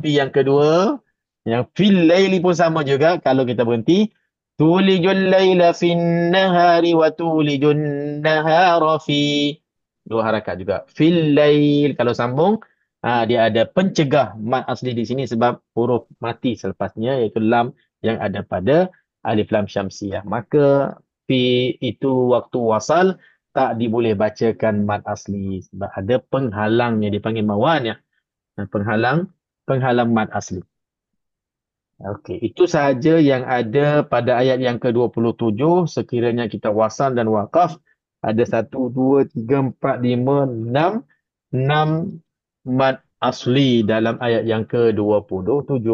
Fi yang kedua. Yang fil laili pun sama juga. Kalau kita berhenti. Tulijul laila fin nahari wa tulijun nahara fi. Dua harakat juga. Fil lail. Kalau sambung. Dia ada pencegah mad asli di sini sebab huruf mati selepasnya, iaitu lam yang ada pada alif lam syamsiyah. Maka fi itu waktu wasal tak diboleh bacakan mad asli sebab ada penghalangnya, dipanggil mawan ya. Penghalang mad asli. Okey, itu sahaja yang ada pada ayat yang ke-27. Sekiranya kita wasal dan waqaf, ada 1 2 3 4 5 6 mad asli dalam ayat yang ke-27.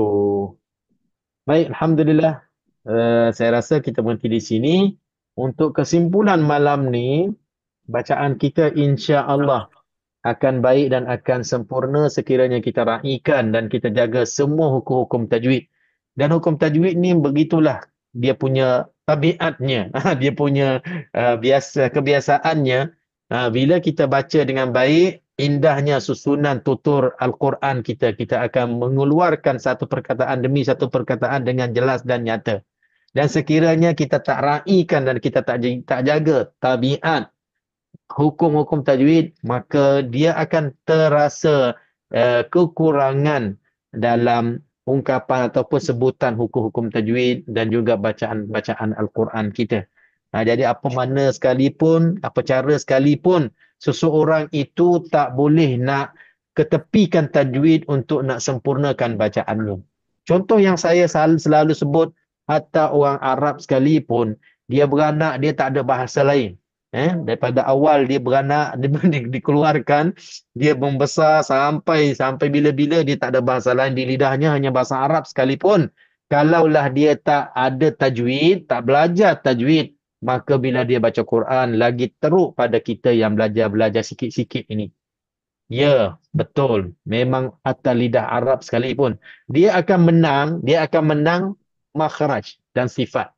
Baik, alhamdulillah. Saya rasa kita berhenti di sini. Untuk kesimpulan malam ni, bacaan kita insya-Allah akan baik dan akan sempurna sekiranya kita raikan dan kita jaga semua hukum-hukum tajwid. Dan hukum tajwid ni begitulah dia punya tabiatnya, dia punya kebiasaannya. Bila kita baca dengan baik, indahnya susunan tutur Al-Quran kita akan mengeluarkan satu perkataan demi satu perkataan dengan jelas dan nyata. Dan sekiranya kita tak raikan dan kita tak jaga tabiat hukum-hukum tajwid, maka dia akan terasa kekurangan dalam ungkapan ataupun sebutan hukum-hukum tajwid dan juga bacaan Al-Quran kita. Jadi apa mana sekalipun, apa cara sekalipun, seseorang itu tak boleh nak ketepikan tajwid untuk nak sempurnakan bacaannya. Contoh yang saya selalu sebut, hatta orang Arab sekalipun, dia beranak, dia tak ada bahasa lain. Daripada awal dia beranak, dia dikeluarkan, dia membesar sampai bila-bila dia tak ada bahasa lain di lidahnya, hanya bahasa Arab sekalipun. Kalaulah dia tak ada tajwid, tak belajar tajwid, maka bila dia baca Quran, lagi teruk pada kita yang belajar sikit-sikit ini. Ya, betul. Memang atas lidah Arab sekalipun. Dia akan menang makhraj dan sifat.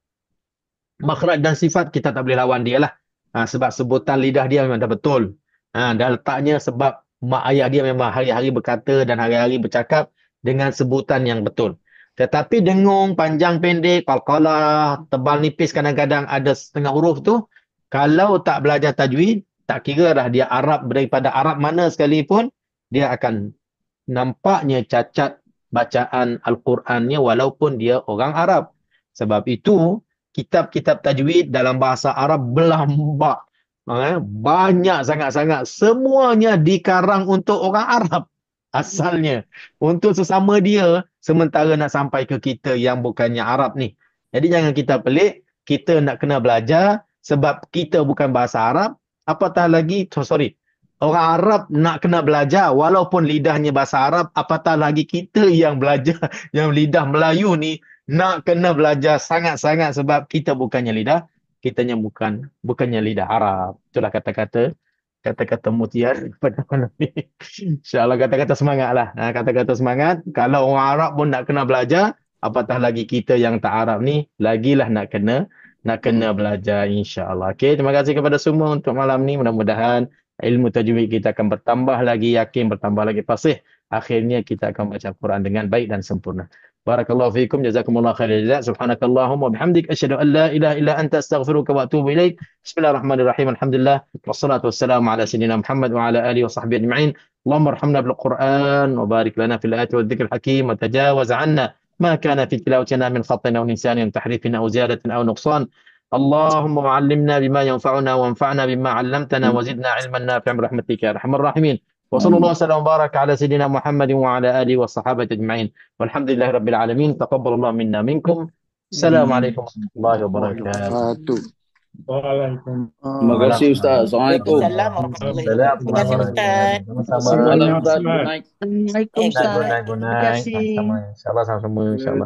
Makhraj dan sifat kita tak boleh lawan dia lah. Sebab sebutan lidah dia memang dah betul. Dan letaknya sebab mak ayah dia memang hari-hari berkata dan hari-hari bercakap dengan sebutan yang betul. Tetapi dengung, panjang pendek, qalqalah, tebal nipis, kadang-kadang ada setengah huruf tu, kalau tak belajar tajwid, tak kira dah dia Arab daripada Arab mana sekalipun, dia akan nampaknya cacat bacaan Al-Qurannya walaupun dia orang Arab. Sebab itu, kitab-kitab tajwid dalam bahasa Arab berlambak. Banyak sangat-sangat. Semuanya dikarang untuk orang Arab asalnya. Untuk sesama dia, sementara nak sampai ke kita yang bukannya Arab ni. Jadi jangan kita pelik, kita nak kena belajar sebab kita bukan bahasa Arab. Apatah lagi, orang Arab nak kena belajar walaupun lidahnya bahasa Arab, apatah lagi kita yang belajar, yang lidah Melayu ni, nak kena belajar sangat-sangat sebab kita bukannya lidah, kitanya bukannya lidah Arab. Itulah kata-kata kata-kata mutiara pada malam ni. InsyaAllah kata-kata semangat lah. Kata-kata semangat. Kalau orang Arab pun nak kena belajar, apatah lagi kita yang tak Arab ni, lagilah nak kena belajar insya-Allah. Okey, terima kasih kepada semua untuk malam ni. Mudah-mudahan ilmu tajwid kita akan bertambah lagi yakin, bertambah lagi fasih. Akhirnya kita akan baca Quran dengan baik dan sempurna. Barakallahu fiikum, jazakumullahu khairan jazaa. Subhanakallahumma wa bihamdik asyhadu an la ilaha illa anta astaghfiruka wa atubu ilaik. Bismillahirrahmanirrahim. Alhamdulillah wassalatu wassalamu ala sayyidina Muhammad wa ala alihi wa sahbihi ajma'in. Allahumma arhamna bil Quran wa barik lana fil ayati wa dhikril hakim wa tajawaz 'anna ما كان في تلاوتنا من خط أو نسيان أو تحريف أو زيادة أو نقصان. اللهم علمنا بما ينفعنا وانفعنا بما علمتنا وزدنا علما نافعا برحمتك يا أرحم الراحمين. وصلى الله وسلم وبارك على سيدنا محمد وعلى آله والصحابة أجمعين والحمد لله رب العالمين. تقبل الله منا منكم. السلام عليكم ورحمة الله وبركاته. Terima kasih Ustaz. Assalamualaikum. Waalaikumsalam. Terima kasih Ustaz. Selamat malam Ustaz. Good night. Waalaikumsalam. Good night. Terima kasih. InsyaAllah sama-sama. InsyaAllah.